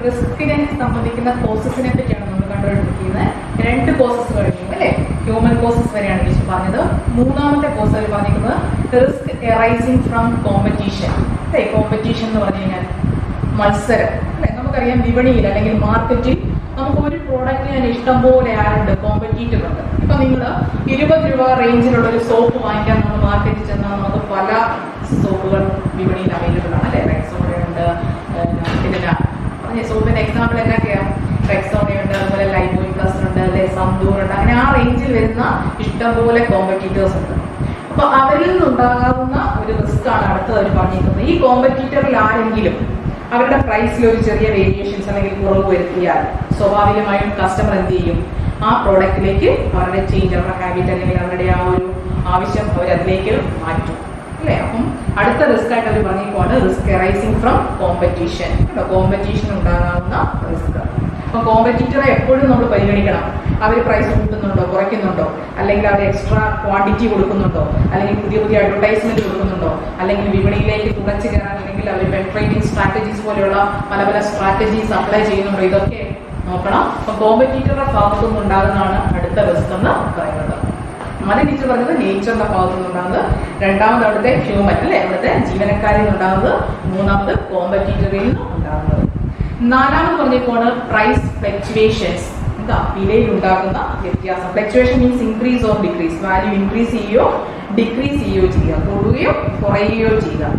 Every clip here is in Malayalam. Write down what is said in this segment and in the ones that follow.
റിസ്കിനെ സംബന്ധിക്കുന്ന കോസസിനെ പറ്റിയാണ് നമ്മൾ കണ്ടുപിടിക്കുന്നത്. 2 കോസസ് കഴിഞ്ഞു അല്ലേ? ഹ്യൂമൻ കോസസ് വരെയാണ് ടീച്ചർ പറഞ്ഞത്. മൂന്നാമത്തെ കോസ് അവർ പറഞ്ഞിരിക്കുന്നത് റിസ്ക് എറൈസിങ് ഫ്രം കോമ്പറ്റീഷൻ. അല്ലേ? കോമ്പറ്റീഷൻ എന്ന് പറഞ്ഞു കഴിഞ്ഞാൽ മത്സരം അല്ലെ. നമുക്കറിയാം വിപണിയിൽ അല്ലെങ്കിൽ മാർക്കറ്റിൽ നമുക്ക് ഒരു പ്രോഡക്റ്റിന് തന്നെ ഇഷ്ടം പോലെ ആരുണ്ട്, കോമ്പറ്റീറ്റർ ഉണ്ട്. ഇപ്പൊ നിങ്ങൾ 20 രൂപ റേഞ്ചിലുള്ള ഒരു സോപ്പ് വാങ്ങിക്കാൻ നമ്മൾ മാർക്കറ്റിൽ ചെന്നാൽ നമുക്ക് പല സോപ്പുകൾ വിപണിയിൽ അവൈലബിൾ ആണ് അല്ലെ. റെക്സോണയുണ്ട്, പിന്നെ സോപ്പിന്റെ എക്സാമ്പിൾ എന്നൊക്കെയാണ്. റെക്സോണയുണ്ട്, അതുപോലെ ലൈഫ് ബോയ് പ്ലസ് ഉണ്ട്, അല്ലെ സന്തൂർ ഉണ്ട്. അങ്ങനെ ആ റേഞ്ചിൽ വരുന്ന ഇഷ്ടംപോലെ കോമ്പറ്റീറ്റേഴ്സ് ഉണ്ട്. അപ്പൊ അവരിൽ നിന്നുണ്ടാകാവുന്ന ഒരു റിസ്ക് ആണ് അടുത്തത് അവർ പറഞ്ഞിരിക്കുന്നത്. ഈ കോമ്പറ്റീറ്ററിൽ ആരെങ്കിലും അവരുടെ പ്രൈസിൽ ഒരു ചെറിയ വേരിയേഷൻസ് അല്ലെങ്കിൽ കുറവ് വരുത്തിയാൽ സ്വാഭാവികമായും കസ്റ്റമർ എന്ത് ചെയ്യും? ആ പ്രോഡക്റ്റിലേക്ക് അവരുടെ ചേഞ്ച്, അവരുടെ ഹാബിറ്റ് അല്ലെങ്കിൽ അവരുടെ ആ ഒരു ആവശ്യം അവരതിലേക്ക് മാറ്റും അല്ലേ. അപ്പം അടുത്ത റിസ്ക് ആയിട്ട് അവർ പറഞ്ഞിരിക്കുവാണ് risk arising from competition. Competition ഉണ്ടാകാവുന്ന റിസ്ക്. അപ്പൊ കോമ്പറ്റീറ്ററെ എപ്പോഴും നമ്മൾ പരിഗണിക്കണം. അവർ പ്രൈസ് കൂട്ടുന്നുണ്ടോ, കുറയ്ക്കുന്നുണ്ടോ, അല്ലെങ്കിൽ അവർ എക്സ്ട്രാ ക്വാണ്ടിറ്റി കൊടുക്കുന്നുണ്ടോ, അല്ലെങ്കിൽ പുതിയ പുതിയ അഡ്വർടൈസ്മെന്റ് കൊടുക്കുന്നുണ്ടോ, അല്ലെങ്കിൽ വിപണിയിലേക്ക് തുറച്ചു കയറാൻ അല്ലെങ്കിൽ അവർ പെൻട്രേറ്റിംഗ് സ്ട്രാറ്റജീസ് പോലെയുള്ള പല പല സ്ട്രാറ്റജീസ് അപ്ലൈ ചെയ്യുന്നുണ്ടോ, ഇതൊക്കെ നോക്കണം. അപ്പൊ കോമ്പറ്റീറ്ററുടെ ഭാഗത്തുനിന്ന് ഉണ്ടാകുന്നതാണ് അടുത്ത റിസ്ക് എന്ന് പറയുന്നത്. ആദ്യം ടീച്ചർ പറഞ്ഞത് നേച്ചറിന്റെ ഭാഗത്തുനിന്ന് ഉണ്ടാകുന്നത്, രണ്ടാമത് അവിടുത്തെ ഹ്യൂമൻ അല്ലെ, അവിടുത്തെ ജീവനക്കാരിൽ നിന്നുണ്ടാകുന്നത്, മൂന്നാമത് കോമ്പറ്റീറ്ററിൽ നിന്ന് ഉണ്ടാകുന്നത്. നാലാമത് പറഞ്ഞിരിക്കുകയാണ് പ്രൈസ് ഫ്ലക്ച്വേഷൻസ്. എന്താ? വിലയിൽ ഉണ്ടാകുന്ന വ്യത്യാസം. Fluctuation means increase or decrease. Value increase ചെയ്യുകയോ ഡിക്രീസ് ചെയ്യുകയോ ചെയ്യുക, കൂടുകയോ കുറയുകയോ ചെയ്യുക.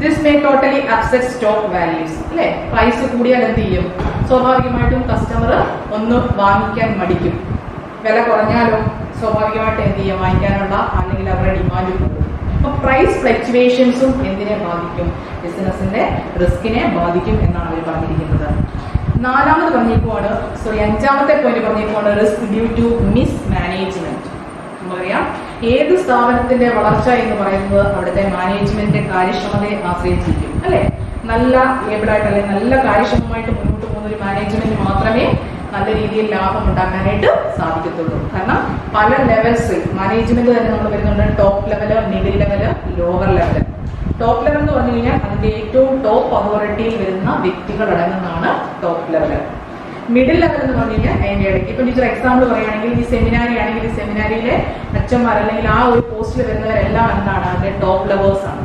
This may totally upset stock values അല്ലെ. പ്രൈസ് കൂടിയാൽ എന്ത് ചെയ്യും? സ്വാഭാവികമായിട്ടും കസ്റ്റമർ ഒന്ന് വാങ്ങിക്കാൻ മടിക്കും. വില കുറഞ്ഞാലോ സ്വാഭാവികമായിട്ട് എന്ത് ചെയ്യും? വാങ്ങിക്കാനുള്ള അല്ലെങ്കിൽ അവരുടെ ഡിമാൻഡ് കൂടും. അപ്പൊ പ്രൈസ് ഫ്ലക്ച്വേഷൻസും എന്തിനെ ബാധിക്കും? ബിസിനസിന്റെ റിസ്കിനെ ബാധിക്കും എന്നാണ് അവർ പറഞ്ഞിരിക്കുന്നത്. നാലാമത് പറഞ്ഞിരിക്കുവാണ്, അഞ്ചാമത്തെ പോയിന്റ് പറഞ്ഞിരിക്കുവാണ് risk due to mismanagement. നമുക്കറിയാം ഏത് സ്ഥാപനത്തിന്റെ വളർച്ച എന്ന് പറയുന്നത് അവിടുത്തെ മാനേജ്മെന്റിന്റെ കാര്യക്ഷമതയെ ആശ്രയിച്ചിരിക്കും അല്ലെ. നല്ല ഏബിളായിട്ട് അല്ലെങ്കിൽ നല്ല കാര്യക്ഷമമായിട്ട് മുന്നോട്ട് പോകുന്ന ഒരു മാനേജ്മെന്റ് മാത്രമേ നല്ല രീതിയിൽ ലാഭം ഉണ്ടാക്കാനായിട്ട് സാധിക്കത്തുള്ളൂ. കാരണം പല ലെവൽസ് മാനേജ്മെന്റ് തന്നെ നമ്മൾ വരുന്നുണ്ട്. Top level, middle level, lower level. Top level എന്ന് പറഞ്ഞു കഴിഞ്ഞാൽ അതിന്റെ ഏറ്റവും ടോപ്പ് അതോറിറ്റിയിൽ വരുന്ന വ്യക്തികൾ അടങ്ങുന്നതാണ് ടോപ്പ് ലെവല്. മിഡിൽ ലെവൽ എന്ന് പറഞ്ഞു കഴിഞ്ഞാൽ അതിന്റെ ഇടയ്ക്ക്. ഇപ്പൊ ടീച്ചർ എക്സാമ്പിൾ പറയുകയാണെങ്കിൽ ഈ സെമിനാരി ആണെങ്കിൽ ഈ സെമിനാരിയിലെ അച്ഛന്മാർ അല്ലെങ്കിൽ ആ ഒരു പോസ്റ്റിൽ വരുന്നവരെല്ലാം എന്താണ്? അതിന്റെ ടോപ്പ് ലെവേഴ്സ് ആണ്.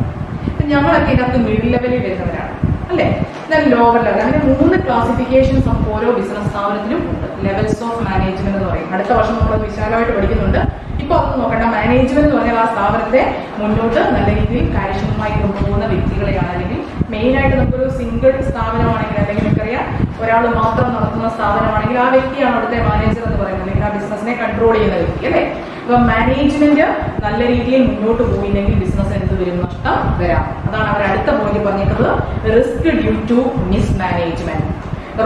ഇപ്പൊ ഞങ്ങളൊക്കെ ഇതിനകത്ത് മിഡിൽ ലെവലിൽ വരുന്നവരാണ് അല്ലെ. എന്നാൽ ലോവർ ലെവൽ. അങ്ങനെ 3 ക്ലാസിഫിക്കേഷൻസ് നമുക്ക് ഓരോ ബിസിനസ് സ്ഥാപനത്തിലും ഉണ്ട്. ലെവൽസ് ഓഫ് മാനേജ്മെന്റ് എന്ന് പറയും. അടുത്ത വർഷം നമ്മൾ വിശാലമായിട്ട് പഠിക്കുന്നുണ്ട്. ഇപ്പൊ അതൊന്നും നോക്കണ്ട. മാനേജ്മെന്റ് എന്ന് പറഞ്ഞാൽ ആ സ്ഥാപനത്തെ മുന്നോട്ട് നല്ല രീതിയിൽ കാര്യക്ഷമമായി കൊണ്ടുപോകുന്ന വ്യക്തികളെയാണ്. അല്ലെങ്കിൽ മെയിൻ ആയിട്ട് നമുക്കൊരു സിംഗിൾ സ്ഥാപനമാണെങ്കിൽ അല്ലെങ്കിൽ നമുക്കറിയാം ഒരാൾ മാത്രം നടത്തുന്ന സ്ഥാപനമാണെങ്കിൽ ആ വ്യക്തിയാണ് അവിടുത്തെ മാനേജർ എന്ന് പറയുന്നത്, അല്ലെങ്കിൽ ആ ബിസിനസിനെ കൺട്രോൾ ചെയ്യുന്ന വ്യക്തി അല്ലെ. അപ്പൊ മാനേജ്മെന്റ് നല്ല രീതിയിൽ മുന്നോട്ട് പോയില്ലെങ്കിൽ ബിസിനസ് എന്ത് വരും? നഷ്ടം വരാം. അതാണ് അവർ അടുത്ത പോയിന്റ് പറഞ്ഞിട്ടുള്ളത് risk due to mismanagement.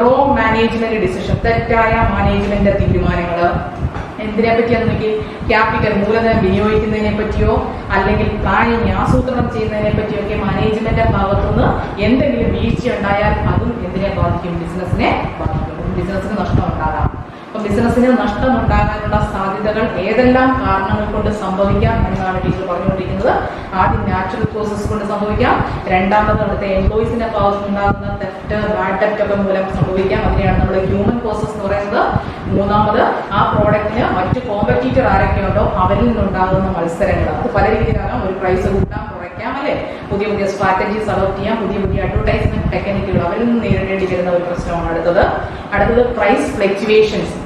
Wrong management decision, തെറ്റായ മാനേജ്മെന്റ് തീരുമാനങ്ങൾ. എന്തിനെ പറ്റിയാന്ന് നോക്കി? ക്യാപിറ്റൽ മൂലധനം വിനിയോഗിക്കുന്നതിനെ പറ്റിയോ അല്ലെങ്കിൽ പ്ലാനിങ് ആസൂത്രണം ചെയ്യുന്നതിനെ പറ്റിയൊക്കെ മാനേജ്മെന്റ് ഭാഗത്തുനിന്ന് എന്തെങ്കിലും വീഴ്ച ഉണ്ടായാൽ അതും എന്തിനെ ബാധിക്കും? ബിസിനസിനെ ബാധിക്കും. ബിസിനസിന് നഷ്ടം ഉണ്ടാകാം. അപ്പൊ ബിസിനസിന് നഷ്ടം ഉണ്ടാകാനുള്ള സാധ്യതകൾ ഏതെല്ലാം കാരണങ്ങൾ കൊണ്ട് സംഭവിക്കാം എന്നാണ് ടീച്ചർ പറഞ്ഞുകൊണ്ടിരിക്കുന്നത്. ആദ്യം നാച്ചുറൽ പ്രോസസ് കൊണ്ട് സംഭവിക്കാം. രണ്ടാമത് അവിടുത്തെ എംപ്ലോയീസിന്റെ ഭാഗത്തുനിന്നുണ്ടാകുന്ന തെറ്റ്, ബാഡ് ഡെപ്റ്റ് ഒക്കെ മൂലം സംഭവിക്കാം. അതിനെയാണ് നമ്മൾ ഹ്യൂമൻ പ്രോസസ് എന്ന് പറയുന്നത്. മൂന്നാമത് ആ പ്രോഡക്റ്റിന് മറ്റ് കോമ്പറ്റീറ്റർ ആരൊക്കെയുണ്ടോ അവരിൽ നിന്നുണ്ടാകുന്ന മത്സരങ്ങൾ. അത് പല രീതിയിലാകാം. ഒരു പ്രൈസ് കൂട്ടാം, കുറയ്ക്കാം അല്ലെ. പുതിയ പുതിയ സ്ട്രാറ്റജീസ് അഡോപ്റ്റ് ചെയ്യാം. പുതിയ പുതിയ അഡ്വർടൈസ്മെന്റ് ടെക്നിക്കുകൾ അവരിൽ നിന്ന് നേരിടേണ്ടി വരുന്ന ഒരു പ്രശ്നമാണ് അടുത്തത് പ്രൈസ് ഫ്ലക്ച്വേഷൻസ്.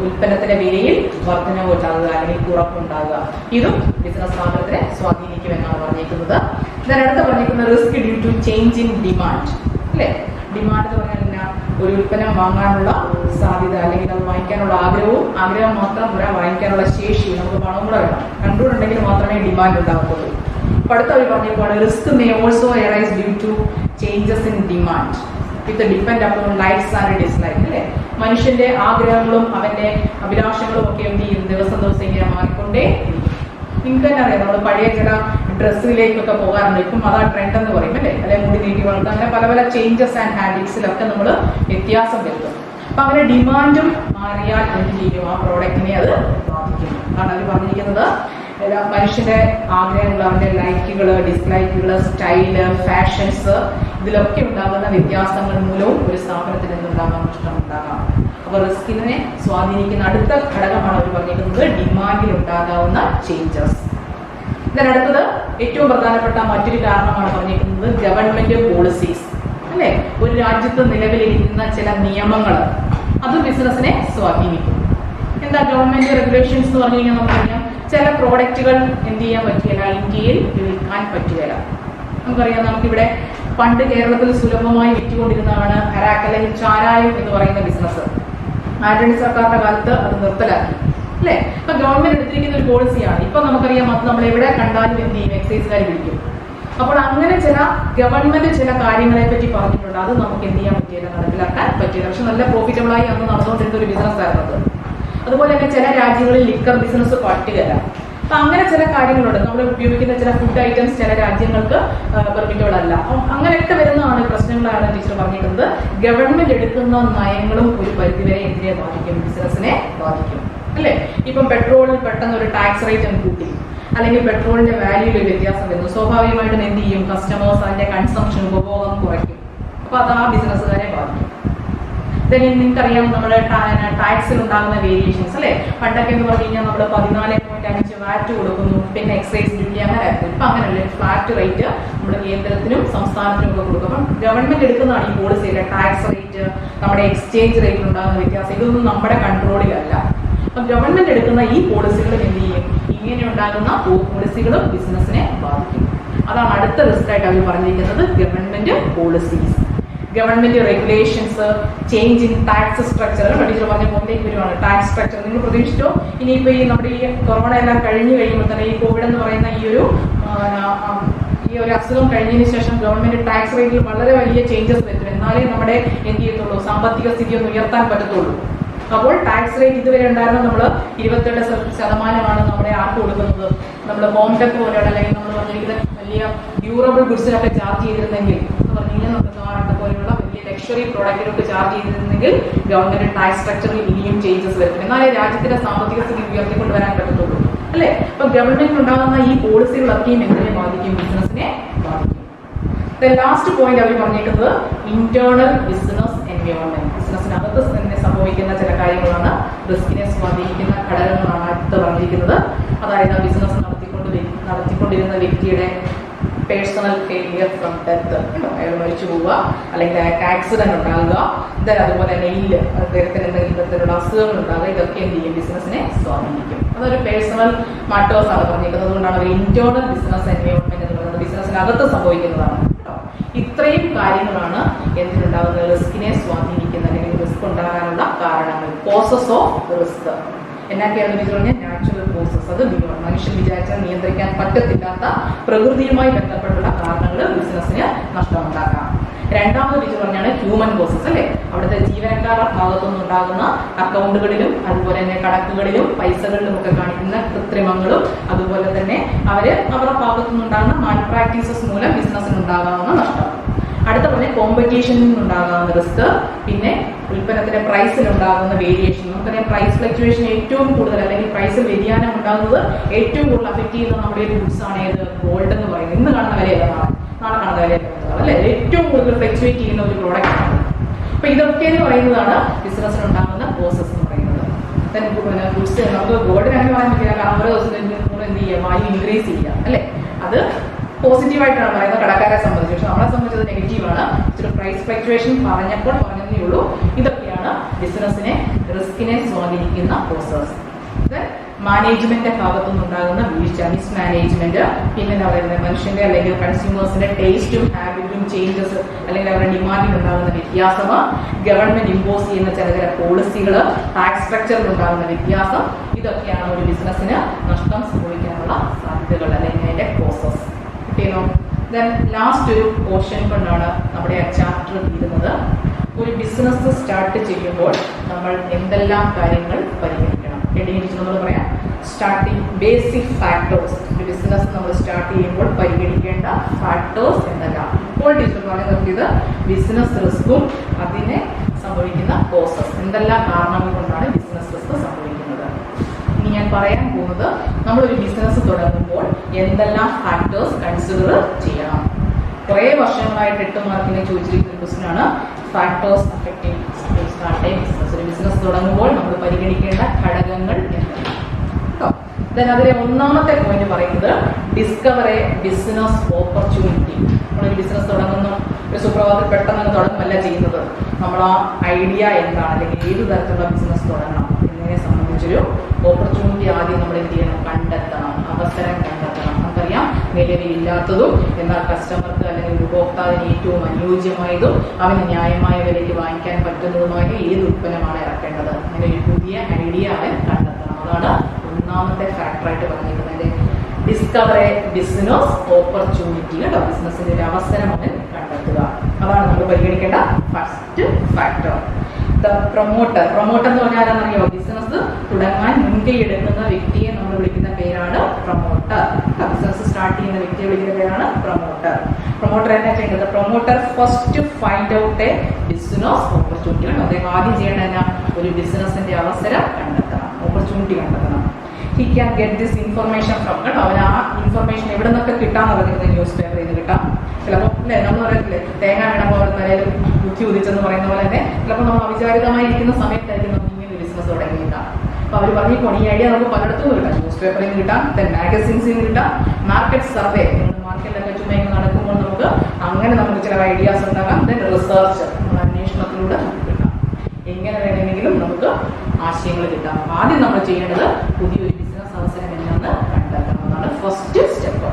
ഉൽപ്പന്നത്തിന്റെ വിലയിൽ വർധനവ് ഉണ്ടാകുക അല്ലെങ്കിൽ കുറവുണ്ടാകുക. ഇതും ബിസിനസ് സ്ഥാപനത്തിനെ സ്വാധീനിക്കുമെന്നാണ് പറഞ്ഞിരിക്കുന്നത്. അടുത്ത പറഞ്ഞിരിക്കുന്നത് risk due to change in demand അല്ലെ. ഡിമാൻഡ് എന്ന് പറഞ്ഞാൽ എന്നാ? ഒരു ഉൽപ്പന്നം വാങ്ങാനുള്ള സാധ്യത അല്ലെങ്കിൽ അത് വാങ്ങിക്കാനുള്ള ആഗ്രഹം മാത്രം പോരാ, വാങ്ങിക്കാനുള്ള ശേഷി, നമുക്ക് പണം കൂടെ വേണം. കൺട്രോൾ ഉണ്ടെങ്കിൽ മാത്രമേ ഡിമാൻഡ് ഉണ്ടാകത്തുള്ളൂ. അപ്പൊ അടുത്ത അവർ പറഞ്ഞിരിക്കുകയാണ് risk may also arise due to changes in demand with depend upon likes and dislike അല്ലെ. മനുഷ്യന്റെ ആഗ്രഹങ്ങളും അവന്റെ അഭിലാഷങ്ങളും ഒക്കെ എന്ത് ചെയ്യും? ദിവസം ഇങ്ങനെ മാറിക്കൊണ്ടേ. നിങ്ങൾക്ക് തന്നെ അറിയാം, നമ്മൾ പഴയ ചില ഡ്രസ്സിലേക്കൊക്കെ പോകാറുണ്ട്. ഇപ്പം അതാ ട്രെൻഡ് എന്ന് പറയും അല്ലെ. അല്ലെങ്കിൽ മുടി നീട്ടി വളർത്തുക. അങ്ങനെ പല പല ചേഞ്ചസ് ആൻഡ് ഹാബിറ്റ്സിലൊക്കെ നമ്മൾ വ്യത്യാസം വരുത്തും. അപ്പൊ അങ്ങനെ ഡിമാൻഡും മാറിയാൽ എന്ത് ചെയ്യും? ആ പ്രോഡക്റ്റിനെ അത് ബാധിക്കും. അതാണ് അവർ പറഞ്ഞിരിക്കുന്നത് മനുഷ്യന്റെ ആഗ്രഹങ്ങൾ, അവന്റെ ലൈക്കുകൾ, ഡിസ്ലൈക്കുകൾ, സ്റ്റൈല്, ഫാഷൻസ്, ഇതിലൊക്കെ ഉണ്ടാകുന്ന വ്യത്യാസങ്ങൾ മൂലവും ഒരു സ്ഥാപനത്തിൽ നിന്നുണ്ടാകാം, നഷ്ടമുണ്ടാകാം. അപ്പോൾ റിസ്കിനെ സ്വാധീനിക്കുന്ന അടുത്ത ഘടകമാണ് അവർ പറഞ്ഞിരിക്കുന്നത് ഡിമാൻഡിൽ ഉണ്ടാകാവുന്ന ചേഞ്ചസ്. ഇതിനടുത്തത് ഏറ്റവും പ്രധാനപ്പെട്ട മറ്റൊരു കാരണമാണ് പറഞ്ഞിരിക്കുന്നത് ഗവൺമെന്റ് പോളിസീസ്, അല്ലെ? ഒരു രാജ്യത്ത് നിലവിലിരിക്കുന്ന ചില നിയമങ്ങൾ അത് ബിസിനസിനെ സ്വാധീനിക്കും. എന്താ ഗവൺമെന്റ് റെഗുലേഷൻസ് എന്ന് പറഞ്ഞു കഴിഞ്ഞാൽ നമുക്കറിയാം, ചില പ്രോഡക്റ്റുകൾ എന്ത് ചെയ്യാൻ പറ്റുകയില്ല, ഇന്ത്യയിൽ വിൽക്കാൻ പറ്റുകയില്ല. നമുക്കറിയാം, നമുക്കിവിടെ പണ്ട് കേരളത്തിൽ സുലഭമായി വിറ്റുകൊണ്ടിരുന്നതാണ് ഹരാക്ക് അല്ലെങ്കിൽ ചാരായം എന്ന് പറയുന്ന ബിസിനസ്. ആന്റണി സർക്കാരിന്റെ കാലത്ത് അത് നിർത്തലാക്കി, അല്ലെ? ഇപ്പൊ ഗവൺമെന്റ് എടുത്തിരിക്കുന്ന ഒരു പോളിസിയാണ്. ഇപ്പൊ നമുക്കറിയാം, അത് നമ്മൾ എവിടെ കണ്ടാലും എന്ത് ചെയ്യും, എക്സൈസുകാർ പിടിക്കും. അപ്പോൾ അങ്ങനെ ചില ഗവൺമെന്റ് ചില കാര്യങ്ങളെ പറ്റി പറഞ്ഞിട്ടുണ്ട്, അത് നമുക്ക് എന്ത് ചെയ്യാൻ പറ്റിയില്ല, നടപ്പിലാക്കാൻ പറ്റിയില്ല. പക്ഷെ നല്ല പ്രോഫിറ്റബിൾ ആയി അന്ന് നടന്നുകൊണ്ടിരുന്ന ഒരു ബിസിനസ് ആയിരുന്നു അത്. അതുപോലെ തന്നെ ചില രാജ്യങ്ങളിൽ ലിക്കർ ബിസിനസ് പറ്റുകയില്ല. അപ്പൊ അങ്ങനെ ചില കാര്യങ്ങളുണ്ട്. നമ്മൾ ഉപയോഗിക്കുന്ന ചില ഫുഡ് ഐറ്റംസ് ചില രാജ്യങ്ങൾക്ക് പെർമിറ്റബിൾ അല്ല. അങ്ങനെയൊക്കെ വരുന്നതാണ് പ്രശ്നങ്ങളാണ് ടീച്ചർ പറഞ്ഞിരിക്കുന്നത്. ഗവൺമെന്റ് എടുക്കുന്ന നയങ്ങളും ഒരു പരിധിവരെ എന്തിനെ ബാധിക്കും, ബിസിനസിനെ ബാധിക്കും, അല്ലെ? ഇപ്പം പെട്രോളിൽ പെട്ടെന്ന് ഒരു ടാക്സ് റേറ്റ് അങ്ങ് കൂട്ടി, അല്ലെങ്കിൽ പെട്രോളിന്റെ വാല്യൂയിൽ ഒരു വ്യത്യാസം വരുന്നു, സ്വാഭാവികമായിട്ടും എന്ത് ചെയ്യും, കസ്റ്റമേഴ്സ് അതിന്റെ കൺസംഷൻ, ഉപഭോഗം കുറയ്ക്കും. അപ്പൊ അത് ആ ബിസിനസ്സുകാരെ ബാധിക്കും. നിങ്ങൾക്കറിയാം, നമ്മുടെ ടാക്സിൽ ഉണ്ടാകുന്ന വേരിയേഷൻസ്, അല്ലെ? പണ്ടൊക്കെ എന്ന് പറഞ്ഞു കഴിഞ്ഞാൽ നമ്മൾ 14.5 വാറ്റ് കൊടുക്കുന്നു, പിന്നെ എക്സൈസ് ഡ്യൂട്ടി അങ്ങനെ ആയിരുന്നു. ഇപ്പൊ അങ്ങനെയല്ലേ, ഫ്ലാറ്റ് റേറ്റ് നമ്മുടെ കേന്ദ്രത്തിനും സംസ്ഥാനത്തിനും ഒക്കെ കൊടുക്കും. അപ്പം ഗവൺമെന്റ് എടുക്കുന്നതാണ് ഈ പോളിസിയിലെ ടാക്സ് റേറ്റ്, നമ്മുടെ എക്സ്ചേഞ്ച് റേറ്റിൽ ഉണ്ടാകുന്ന വ്യത്യാസം. ഇതൊന്നും നമ്മുടെ കൺട്രോളിലല്ല. അപ്പം ഗവൺമെന്റ് എടുക്കുന്ന ഈ പോളിസികളും എന്ത് ചെയ്യും, ഇങ്ങനെ ഉണ്ടാകുന്ന പോളിസികളും ബിസിനസിനെ ബാധിക്കും. അതാണ് അടുത്ത റിസ്ക് ആയിട്ട് അവർ പറഞ്ഞിരിക്കുന്നത് government policies. Government regulations, change in tax structure. Teacher പറഞ്ഞ പോയിന്റിലേക്ക് വരുവാണ്, ടാക്സ് സ്ട്രക്ചർ. നിങ്ങൾ പ്രതീക്ഷിച്ചോ, ഇനിയിപ്പോ ഈ നമ്മുടെ ഈ കൊറോണ എല്ലാം കഴിഞ്ഞു കഴിയുമ്പോൾ തന്നെ, ഈ കോവിഡ് എന്ന് പറയുന്ന ഈ ഒരു അസുഖം കഴിഞ്ഞതിന് ശേഷം ഗവൺമെന്റ് ടാക്സ് റേറ്റിൽ വളരെ വലിയ ചേഞ്ചസ് വരുത്തും. എന്നാലേ നമ്മുടെ എന്ത് ചെയ്യത്തുള്ളൂ, സാമ്പത്തിക സ്ഥിതി ഒന്ന് ഉയർത്താൻ പറ്റത്തുള്ളൂ. അപ്പോൾ ടാക്സ് റേറ്റ് ഇതുവരെ ഉണ്ടായിരുന്ന നമ്മൾ 28% നമ്മുടെ ആർക്ക് കൊടുക്കുന്നത്, നമ്മൾ ഹോം ടെക് പോലെയുള്ള, അല്ലെങ്കിൽ നമ്മൾ പറഞ്ഞിരിക്കുന്ന വലിയ ഡ്യൂറബിൾ ഗുഡ്സിനൊക്കെ ചാർജ് ചെയ്തിരുന്നെങ്കിൽ എന്ന് പറഞ്ഞു കഴിഞ്ഞാൽ നമ്മുടെ കാർഡ് പോലെയുള്ള വലിയ ലക്ഷറി പ്രോഡക്റ്റിനൊക്കെ ചാർജ് ചെയ്തിരുന്നെങ്കിൽ ഗവൺമെന്റ് ടാക്സ് സ്ട്രക്ചറിൽ ഇനിയും ചേഞ്ചസ് വരുത്തും. എന്നാലേ രാജ്യത്തിന്റെ സാമ്പത്തിക സ്ഥിതി ഉയർത്തിക്കൊണ്ടുവരാൻ പറ്റത്തുള്ളൂ, അല്ലെ? അപ്പൊ ഗവൺമെന്റിന് ഉണ്ടാകുന്ന ഈ പോളിസികളൊക്കെയും എങ്ങനെ ബാധിക്കും, ബിസിനസിനെ ബാധിക്കും. ലാസ്റ്റ് പോയിന്റ് അവർ പറഞ്ഞിരിക്കുന്നത് ഇന്റേണൽ ബിസിനസ് എൻവയോൺമെന്റ്. ബിസിനസിനകത്ത് തന്നെ സംഭവിക്കുന്ന ചില കാര്യങ്ങളാണ് റിസ്കിനെ സ്വാധീനിക്കുന്ന ഘടകങ്ങളാണ് അടുത്ത് പറഞ്ഞിരിക്കുന്നത്. അതായത് ആ ബിസിനസ് നടത്തിക്കൊണ്ടിരുന്ന വ്യക്തിയുടെ പേഴ്സണൽ ഫെയിലിയർ ഫ്രം ഡെത്ത്, അയാൾ മരിച്ചു പോവുക, അല്ലെങ്കിൽ അയാൾക്ക് ആക്സിഡന്റ് ഉണ്ടാകുക, അതുപോലെ തന്നെ അദ്ദേഹത്തിന് എന്തെങ്കിലും തരത്തിലുള്ള അസുഖങ്ങൾ ഉണ്ടാകുക, ഇതൊക്കെ എന്ത് ചെയ്യും, ബിസിനസിനെ സ്വാധീനിക്കും. അതൊരു പേഴ്സണൽ മാറ്റേഴ്സ് ആണ് പറഞ്ഞിരിക്കുന്നത്. അതുകൊണ്ടാണ് ഒരു ഇന്റേണൽ ബിസിനസ് എൻവയോൺമെന്റ് എന്ന് പറയുന്നത് ബിസിനസിനകത്ത് സംഭവിക്കുന്നതാണ്. ഇത്രയും കാര്യങ്ങളാണ് എന്തിനുണ്ടാകുന്ന റിസ്കിനെ സ്വാധീനിക്കുന്ന, അല്ലെങ്കിൽ റിസ്ക് ഉണ്ടാകാനുള്ള കാരണങ്ങൾ, കോസസ് ഓഫ് റിസ്ക്. എന്നൊക്കെയാണെന്ന് വെച്ച് കഴിഞ്ഞാൽ നാച്ചുറൽ കോസസ്, അത് മനുഷ്യൻ വിചാരിച്ചാൽ നിയന്ത്രിക്കാൻ പറ്റത്തില്ലാത്ത പ്രകൃതിയുമായി ബന്ധപ്പെട്ടുള്ള കാരണങ്ങൾ ബിസിനസ്സിന് നഷ്ടമുണ്ടാക്കാം. രണ്ടാമത് ടീച്ചർ പറഞ്ഞാണ് ഹ്യൂമൻ കോസസ്, അല്ലെ? അവിടുത്തെ ജീവനക്കാരുടെ ഭാഗത്തുനിന്നുണ്ടാകുന്ന അക്കൗണ്ടുകളിലും അതുപോലെ തന്നെ കണക്കുകളിലും പൈസകളിലും ഒക്കെ കാണിക്കുന്ന കൃത്രിമങ്ങളും, അതുപോലെ തന്നെ അവരുടെ ഭാഗത്തുനിന്നുണ്ടാകുന്ന മാൽ പ്രാക്ടീസസ് മൂലം ബിസിനസ്സിനുണ്ടാകാവുന്ന നഷ്ടം. അടുത്ത പോലെ കോമ്പറ്റീഷനിൽ നിന്നുണ്ടാകാവുന്ന റിസ്ക്, പിന്നെ ഉൽപ്പന്നത്തിന്റെ പ്രൈസിലുണ്ടാകുന്ന വേരിയേഷൻ. നമുക്കറിയാം, പ്രൈസ് ഫ്ലക്ച്വേഷൻ ഏറ്റവും കൂടുതൽ, അല്ലെങ്കിൽ പ്രൈസിൽ വ്യതിയാനം ഉണ്ടാകുന്നത് ഏറ്റവും കൂടുതൽ അഫക്ട് ചെയ്യുന്ന നമ്മുടെ ഒരു ഗുഡ്സ് ആണ് ഏത്, ഗോൾഡ് എന്ന് പറയുന്നത്. ഇന്ന് കാണുന്ന വിലയല്ല, നാളെ കാണുന്ന വിലയല്ല, അല്ലെ? ഏറ്റവും കൂടുതൽ ഫ്ലക്ച്വേറ്റ് ചെയ്യുന്ന ഒരു പ്രോഡക്റ്റ് ആണ്. അപ്പൊ ഇതൊക്കെ എന്ന് പറയുന്നതാണ് ബിസിനസ്സിനുണ്ടാകുന്ന കോസസ് എന്ന് പറയുന്നത്. ഗുഡ്സ് നമുക്ക് ഗോൾഡിന് അങ്ങനെ പറയാൻ പറ്റില്ല, കാരണം ഓരോ ദിവസത്തിൽ നമ്മൾ എന്ത് ചെയ്യുക, വാല്യൂ ഇൻക്രീസ് ചെയ്യുക, അല്ലെ? അത് പോസിറ്റീവായിട്ടാണ് പറയുന്നത് കടക്കാരെ സംബന്ധിച്ച്. പക്ഷെ നമ്മളെ സംബന്ധിച്ചത് നെഗറ്റീവാണ്. ഇച്ചിരി പ്രൈസ് ഫ്ലക്ച്വേഷൻ പറഞ്ഞതേ ഉള്ളൂ. ഇതൊക്കെയാണ് ബിസിനസിനെ, റിസ്കിനെ സ്വാധീനിക്കുന്ന കോസസ്. മാനേജ്മെന്റിന്റെ ഭാഗത്തുനിന്നുണ്ടാകുന്ന വീഴ്ച, മിസ്മാനേജ്മെന്റ്, പിന്നെ എന്താ പറയുന്നത്, മനുഷ്യന്റെ അല്ലെങ്കിൽ കൺസ്യൂമേഴ്സിന്റെ ടേസ്റ്റും ഹാബിറ്റും ചേഞ്ചസ്, അല്ലെങ്കിൽ അവരുടെ ഡിമാൻഡിൽ ഉണ്ടാകുന്ന വ്യത്യാസം, ഗവൺമെന്റ് ഇമ്പോസ് ചെയ്യുന്ന ചില പോളിസികൾ, ടാക്സ് സ്ട്രക്ചറിൽ ഉണ്ടാകുന്ന വ്യത്യാസം, ഇതൊക്കെയാണ് ഒരു ബിസിനസ്സിന് നഷ്ടം സംഭവിക്കാനുള്ള സാധ്യതകൾ, അല്ലെങ്കിൽ അതിന്റെ കോസസ്. കിട്ടിയോ? ദെൻ ലാസ്റ്റ് ഒരു പോർഷൻ കൊണ്ടാണ് നമ്മുടെ ആ ചാപ്റ്റർ തീരുന്നത്. ഒരു ബിസിനസ് സ്റ്റാർട്ട് ചെയ്യുമ്പോൾ നമ്മൾ എന്തെല്ലാം കാര്യങ്ങൾ പരിഗണിക്കണം? നമ്മൾ പറയാം, സ്റ്റാർട്ടിങ് ബേസിക് ഫാക്ടേഴ്സ്. ഒരു ബിസിനസ് നമ്മൾ സ്റ്റാർട്ട് ചെയ്യുമ്പോൾ പരിഗണിക്കേണ്ട ഫാക്ടേഴ്സ് എന്തെല്ലാം? ഇപ്പോൾ ടീച്ചർ പറഞ്ഞു നോക്കിയത് ബിസിനസ് റിസ്കും അതിനെ സംഭവിക്കുന്ന കോസസ്, എന്തെല്ലാം കാരണങ്ങൾ കൊണ്ടാണ് ബിസിനസ് റിസ്ക് സംഭവിക്കുന്നത്. ഇനി ഞാൻ ഞാൻ പറയാൻ പോകുന്നത് നമ്മളൊരു ബിസിനസ് തുടങ്ങുമ്പോൾ എന്തെല്ലാം ഫാക്ടേഴ്സ് കൺസിഡർ ചെയ്യണം. കുറേ വർഷങ്ങളായിട്ട് 8 മാർക്കിനെ ചോദിച്ചിരിക്കുന്ന ക്വസ്റ്റ്യൻ ആണ് ഫാക്ടേഴ്സ് അഫക്റ്റിംഗ് സ്റ്റാർട്ടിംഗ് ബിസിനസ്. ഒരു ബിസിനസ് തുടങ്ങുമ്പോൾ നമ്മൾ പരിഗണിക്കേണ്ട ഘടകങ്ങൾ എന്തെല്ലാം. അതിലെ ഒന്നാമത്തെ പോയിന്റ് പറയുന്നത് ഡിസ്കവർ എ ബിസിനസ് ഓപ്പർച്യൂണിറ്റി. നമ്മളൊരു ബിസിനസ് തുടങ്ങുന്നു, ഒരു സുപ്രഭാതത്തിൽ പെട്ടെന്ന് തുടങ്ങുമല്ല ചെയ്യുന്നത്. നമ്മൾ ആ ഐഡിയ എന്താണ്, അല്ലെങ്കിൽ ഏത് തരത്തിലുള്ള ബിസിനസ് തുടങ്ങണം എന്നതിനെ സംബന്ധിച്ചൊരു ഓപ്പർച്യൂണിറ്റി ആദ്യം നമ്മൾ എന്ത് ചെയ്യണം, കണ്ടെത്തണം, അവസരം കണ്ടെത്തണം. നമുക്കറിയാം നിലവിലില്ലാത്തതും എന്നാൽ കസ്റ്റമർക്ക് അല്ലെങ്കിൽ ഉപഭോക്താവിന് ഏറ്റവും അനുയോജ്യമായതും അവന് ന്യായമായ വിലയ്ക്ക് വാങ്ങിക്കാൻ പറ്റുന്നതുമായ ഏത് ഉൽപ്പന്നമാണ് ഇറക്കേണ്ടത്. അങ്ങനെ ഒരു പുതിയ ഐഡിയ അവൻ കണ്ടെത്തണം. അതാണ് ഒന്നാമത്തെ ഫാക്ടറായിട്ട് പറഞ്ഞിരിക്കുന്നത്. Discover A business opportunity. കേട്ടോ, ബിസിനസിന്റെ ഒരു അവസരം അവൻ കണ്ടെത്തുക. അതാണ് നമ്മൾ പരിഗണിക്കേണ്ട ഫസ്റ്റ് ഫാക്ടർ. പ്രൊമോട്ടർ. പ്രൊമോട്ടർ എന്ന് പറഞ്ഞാൽ ആരാണെന്നറിയോ? ബിസിനസ് തുടങ്ങാൻ മുൻകൈ എടുക്കുന്ന വ്യക്തിയെ നമ്മൾ വിളിക്കുന്ന പേരാണ് പ്രൊമോട്ടർ. ബിസിനസ് സ്റ്റാർട്ട് ചെയ്യുന്ന വ്യക്തിയെ വിളിക്കുന്ന പേരാണ് പ്രൊമോട്ടർ. പ്രൊമോട്ടർ എന്നാ ചെയ്യേണ്ടത്? Promoter first find out A business opportunity. അദ്ദേഹം ആദ്യം ചെയ്യേണ്ടത് ഒരു ബിസിനസിന്റെ അവസരം കണ്ടെത്തണം, ഓപ്പർച്യൂണിറ്റി കണ്ടെത്തണം. He can get this information from. കേട്ടോ, അവൻ ആ ഇൻഫർമേഷൻ എവിടെ നിന്നൊക്കെ കിട്ടാന്ന് പറയുന്നത് ന്യൂസ് പേപ്പറിൽ നിന്ന് കിട്ടാം. ചിലപ്പോൾ അല്ലേ, നമ്മൾ പറയത്തില്ലേ തേങ്ങ വീണപ്പോൾ അവർ തലയിൽ ബുദ്ധി ഉദിച്ചെന്ന് പറയുന്ന പോലെ തന്നെ ചിലപ്പോൾ നമ്മൾ അവിചാരിതമായി ഇരിക്കുന്ന സമയത്തായിരിക്കും നമുക്ക് ഇങ്ങനെ ബിസിനസ് തുടങ്ങിയിട്ടാം. അപ്പോൾ അവർ പറഞ്ഞിപ്പോൾ ഈ ഐഡിയ നമുക്ക് പലയിടത്തും കിട്ടാം. ന്യൂസ് പേപ്പറിൽ നിന്ന് കിട്ടാം, മാഗസിൻസിൽ നിന്ന് കിട്ടാം, മാർക്കറ്റ് സർവേ, മാർക്കറ്റിലൊക്കെ ചുമ്മാ ഇങ്ങനെ നടക്കുമ്പോൾ നമുക്ക് അങ്ങനെ നമുക്ക് ചില ഐഡിയാസ് ഉണ്ടാകാം. ദെൻ റിസർച്ച്, അന്വേഷണത്തിലൂടെ നമുക്ക് കിട്ടാം. എങ്ങനെ വേണമെങ്കിലും നമുക്ക് ആശയങ്ങൾ കിട്ടാം. ആദ്യം നമ്മൾ ചെയ്യേണ്ടത് പുതിയൊരു ബിസിനസ് അവസരം എന്താണെന്ന് കണ്ടെത്തണം. First step.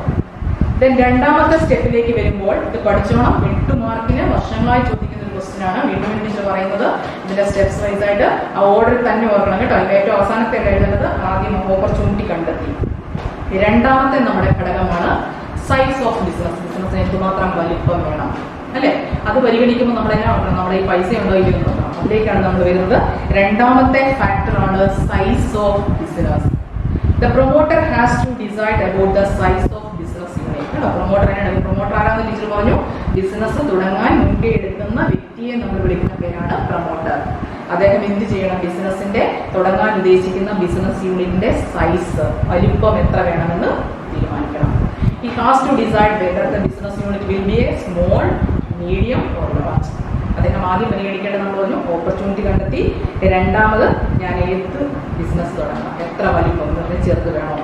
ദെൻ രണ്ടാമത്തെ സ്റ്റെപ്പിലേക്ക് വരുമ്പോൾ ഇത് പഠിച്ചോണം. 8 മാർക്കിന് വർഷങ്ങളായി ചോദിക്കുന്ന ഒരു ക്വസ്റ്റ്യൻ ആണ്. വീണ്ടും ടീച്ചർ പറയുന്നത് ഇതിന്റെ സ്റ്റെപ്സ് വൈസ് ആയിട്ട് ആ ഓർഡറിൽ തന്നെ ഓർക്കണം. കേട്ടോ, ഏറ്റവും അവസാനത്തെ എഴുതുന്നത് ആദ്യം ഓപ്പർച്യൂണിറ്റി കണ്ടെത്തി. രണ്ടാമത്തെ നമ്മുടെ ഘടകമാണ് സൈസ് ഓഫ് ബിസിനസ്. ബിസിനസ്സിന് എന്തുമാത്രം വലിപ്പം വേണം, അല്ലെ? അത് പരിഗണിക്കുമ്പോൾ നമ്മുടെ ഈ പൈസ ഉണ്ടോ ഇല്ലയോ നോക്കണം. അതിലേക്കാണ് നമ്മൾ വരുന്നത്. രണ്ടാമത്തെ ഫാക്ടർ ആണ് size of business. The promoter has to decide about the size of business unit. Promoter ആണ്. പ്രൊമോട്ടർ ആരാന്ന് ടീച്ചർ പറഞ്ഞു? ബിസിനസ് തുടങ്ങാൻ മുൻകൈ എടുക്കുന്ന വ്യക്തിയെ നമ്മൾ വിളിക്കുന്ന പേരാണ് പ്രൊമോട്ടർ. അദ്ദേഹം എന്ത് ചെയ്യണം? ബിസിനസിന്റെ തുടങ്ങാൻ ഉദ്ദേശിക്കുന്ന ബിസിനസ് യൂണിറ്റിന്റെ സൈസ്, വലിപ്പം എത്ര വേണമെന്ന് തീരുമാനിക്കണം. He has to decide whether the business unit will be a small, medium or large. അദ്ദേഹം ആദ്യം പരിഗണിക്കേണ്ടത് നമ്മൾ പറഞ്ഞു ഓപ്പർച്യൂണിറ്റി കണ്ടെത്തി. രണ്ടാമത് ഞാൻ ഏത് ബിസിനസ് തുടങ്ങണം, എത്ര വലിപ്പം, ചെറുത് വേണോ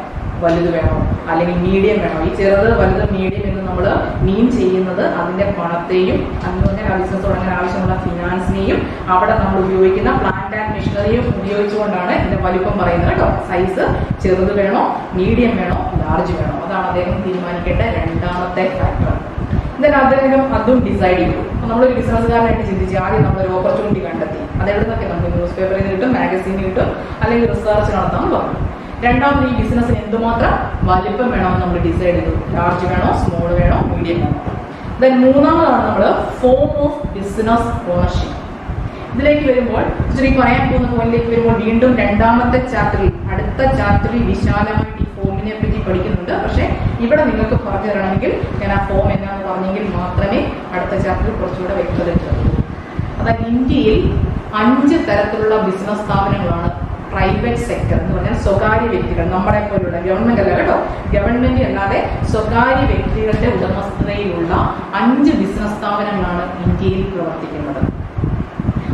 വലുത് വേണോ അല്ലെങ്കിൽ മീഡിയം വേണോ. ഈ ചെറുത് വലുത് മീഡിയം എന്ന് നമ്മൾ മീൻ ചെയ്യുന്നത് അതിന്റെ പണത്തെയും അങ്ങനെ ആ ബിസിനസ് തുടങ്ങാൻ ആവശ്യമുള്ള ഫിനാൻസിനെയും അവിടെ നമ്മൾ ഉപയോഗിക്കുന്ന പ്ലാന്റ് ആൻഡ് മെഷീനറിയും ഉപയോഗിച്ചുകൊണ്ടാണ് ഇതിന്റെ വലിപ്പം പറയുന്നത്. കേട്ടോ, സൈസ് ചെറുത് വേണോ, മീഡിയം വേണോ, ലാർജ് വേണോ, അതാണ് അദ്ദേഹം തീരുമാനിക്കേണ്ട രണ്ടാമത്തെ ഫാക്ടർ. എന്നിട്ട് അദ്ദേഹം അതും ഡിസൈഡ് ചെയ്തു. അപ്പോൾ നമ്മളൊരു ബിസിനസ്സുകാരനായിട്ട് ചിന്തിച്ച് ആദ്യം നമ്മളൊരു ഓപ്പർച്യൂണിറ്റി കണ്ടെത്തി. അതെവിടെ നിന്നൊക്കെ നമുക്ക് ന്യൂസ് പേപ്പറിൽ നിന്ന് കിട്ടും, മാഗസീനിൽ കിട്ടും, അല്ലെങ്കിൽ റിസർച്ച് നടത്താമെന്ന് പറഞ്ഞു. രണ്ടാമത് ഈ ബിസിനസ്സിന് എന്തുമാത്രം വലിപ്പം വേണമെന്ന് നമ്മൾ ഡിസൈഡ് ചെയ്തു. ലാർജ് വേണോ, സ്മോൾ വേണോ, മീഡിയം വേണോ. ദെൻ മൂന്നാമതാണ് നമ്മൾ ഫോം ഓഫ് ബിസിനസ് ഓണർഷിപ്പ്. ഇതിലേക്ക് വരുമ്പോൾ ഇച്ചിരി പറയാൻ പോകുന്ന പോയിന്റിലേക്ക് വരുമ്പോൾ വീണ്ടും രണ്ടാമത്തെ ചാപ്റ്ററിൽ, അടുത്ത ചാപ്റ്ററിൽ വിശാലമായിട്ട് ഈ ഫോമിനെ പറ്റി പഠിക്കുന്നുണ്ട്. പക്ഷെ ഇവിടെ നിങ്ങൾക്ക് പറഞ്ഞു തരണമെങ്കിൽ ഞാൻ ആ ഫോം എന്നാന്ന് പറഞ്ഞെങ്കിൽ മാത്രമേ അടുത്ത ചാപ്റ്ററിൽ കുറച്ചുകൂടെ വ്യക്തത കിട്ടുള്ളൂ. അതായത് ഇന്ത്യയിൽ 5 തരത്തിലുള്ള ബിസിനസ് സ്ഥാപനങ്ങളാണ്. പ്രൈവറ്റ് സെക്ടർ എന്ന് പറഞ്ഞാൽ സ്വകാര്യ വ്യക്തികൾ, നമ്മളെ പോലുള്ള, ഗവൺമെന്റ് അല്ല കേട്ടോ, ഗവൺമെന്റ് അല്ലാതെ സ്വകാര്യ വ്യക്തികളുടെ ഉടമസ്ഥതയിലുള്ള 5 ബിസിനസ് സ്ഥാപനങ്ങളാണ് ഇന്ത്യയിൽ പ്രവർത്തിക്കുന്നത്.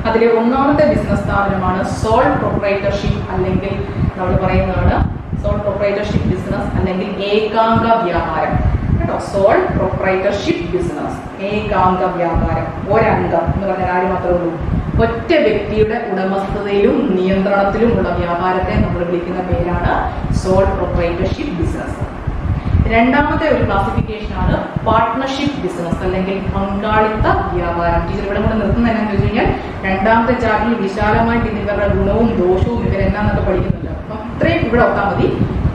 അതിലെ ഒന്നാമത്തെ ബിസിനസ് സ്ഥാപനമാണ് സോൾ പ്രൊപ്രൈറ്റർഷിപ്പ്, അല്ലെങ്കിൽ നമ്മൾ പറയുന്നതാണ് സോൾ പ്രൊപ്രൈറ്റർഷിപ്പ് ബിസിനസ് അല്ലെങ്കിൽ ഏകാംഗ വ്യാപാരം. കേട്ടോ, സോൾ പ്രൊപ്രൈറ്റർഷിപ്പ് ബിസിനസ്, ഏകാംഗ വ്യാപാരം. ഒരംഗം എന്ന് പറഞ്ഞാൽ ആര് മാത്രമേ ഉള്ളൂ? ഒറ്റ വ്യക്തിയുടെ ഉടമസ്ഥതയിലും നിയന്ത്രണത്തിലുമുള്ള വ്യാപാരത്തെ നമ്മൾ വിളിക്കുന്ന പേരാണ് സോൾ പ്രൊപ്രൈറ്റർഷിപ്പ് ബിസിനസ്. രണ്ടാമത്തെ ഒരു ക്ലാസിഫിക്കേഷൻ ആണ് പാർട്ട്ണർഷിപ്പ് ബിസിനസ് അല്ലെങ്കിൽ പങ്കാളിത്ത വ്യാപാരം. ടീച്ചർ ഇവിടെ കൂടെ നിർത്തുന്നത് എന്നാന്ന് ചോദിച്ചു കഴിഞ്ഞാൽ രണ്ടാമത്തെ ചാപ്റ്ററിൽ വിശാലമായിട്ട് ഇവരുടെ ഗുണവും ദോഷവും ഇവരെന്നാന്നൊക്കെ പഠിക്കുന്നുണ്ട്. അപ്പം ഇത്രയും ഇവിടെ ഒത്താൽ മതി.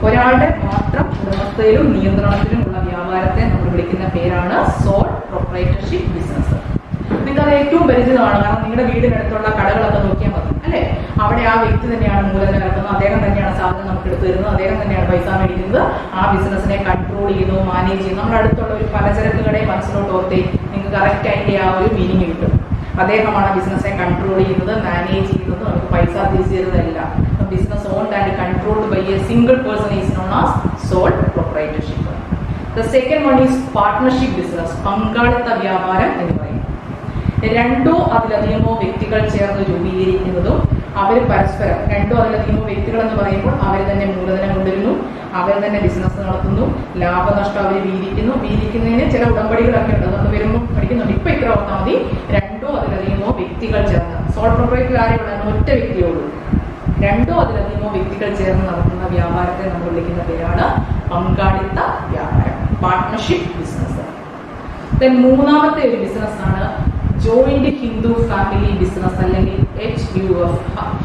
ഒരാളുടെ മാത്രം ഉടമസ്ഥതയിലും നിയന്ത്രണത്തിലുമുള്ള വ്യാപാരത്തെ നമ്മൾ വിളിക്കുന്ന പേരാണ് സോൾ പ്രൊപ്രൈറ്റർഷിപ്പ് ബിസിനസ്. നിങ്ങൾക്കത് ഏറ്റവും പരിചിതമാണ്. കാരണം നിങ്ങളുടെ വീടിനടുത്തുള്ള കടകളൊക്കെ നോക്കിയാൽ മതി, അല്ലേ? അവിടെ ആ വ്യക്തി തന്നെയാണ് മൂലധനം ഇറക്കുന്നത്, അദ്ദേഹം തന്നെയാണ് സാധനം നമുക്ക് എടുത്തു തരുന്നത്, അദ്ദേഹം തന്നെയാണ് പൈസ മേടിക്കുന്നത്, ആ ബിസിനസ്സിനെ കൺട്രോൾ ചെയ്യുന്നു, മാനേജ് ചെയ്യുന്നു. നമ്മുടെ അടുത്തുള്ള ഒരു പലചരക്ക് കടയെ മനസ്സിലോട്ട് ഓർത്തേ നിങ്ങൾക്ക് കറക്റ്റ് ആയിട്ട് ആ ഒരു മീനിങ് കിട്ടും. അദ്ദേഹമാണ് ബിസിനസ്സിനെ കൺട്രോൾ ചെയ്യുന്നത്, മാനേജ് ചെയ്യുന്നത്, നമുക്ക് പൈസ തിരിച്ചു തരുന്നതല്ല. business owned and controlled by a single person is known as sole proprietorship. The second one is partnership business, പങ്കാളിത്ത വ്യാപാരം എന്ന് പറയും. രണ്ടോ അതിലധികമോ വ്യക്തികൾ ചേർന്ന് രൂപീകരിക്കുന്നതും അവർ പരസ്പരം രണ്ടോ അതിലധികമോ വ്യക്തികൾ എന്ന് പറയുമ്പോൾ അവർ തന്നെ മൂലധനം കൊണ്ടുവരുന്നു, അവർ തന്നെ ബിസിനസ് നടത്തുന്നു, ലാഭനഷ്ടം അവർ വീതിക്കുന്നതിന് ചില ഉടമ്പടികളൊക്കെ ഉണ്ട്, അതൊക്കെ വരുമ്പോൾ പഠിക്കുന്നുണ്ട്. ഇപ്പൊ ഇത്ര ഓർത്താൽ മതി, രണ്ടോ അതിലധികമോ വ്യക്തികൾ ചേർന്ന്. സോൾ പ്രൊപ്രൈറ്റർ ആരെയുള്ളതാണ്? ഒറ്റ വ്യക്തിയോടും. രണ്ടോ അതിലധികമോ വ്യക്തികൾ ചേർന്ന് നടത്തുന്ന വ്യാപാരത്തെ നമ്മൾ വിളിക്കുന്ന പേരാണ് പങ്കാളിത്ത വ്യാപാരം, പാർട്ട്ണർഷിപ്പ് ബിസിനസ്. ദെൻ മൂന്നാമത്തെ ഒരു ബിസിനസ്സാണ് ജോയിന്റ് ഹിന്ദു ഫാമിലി ബിസിനസ്, അല്ലെങ്കിൽ HUF,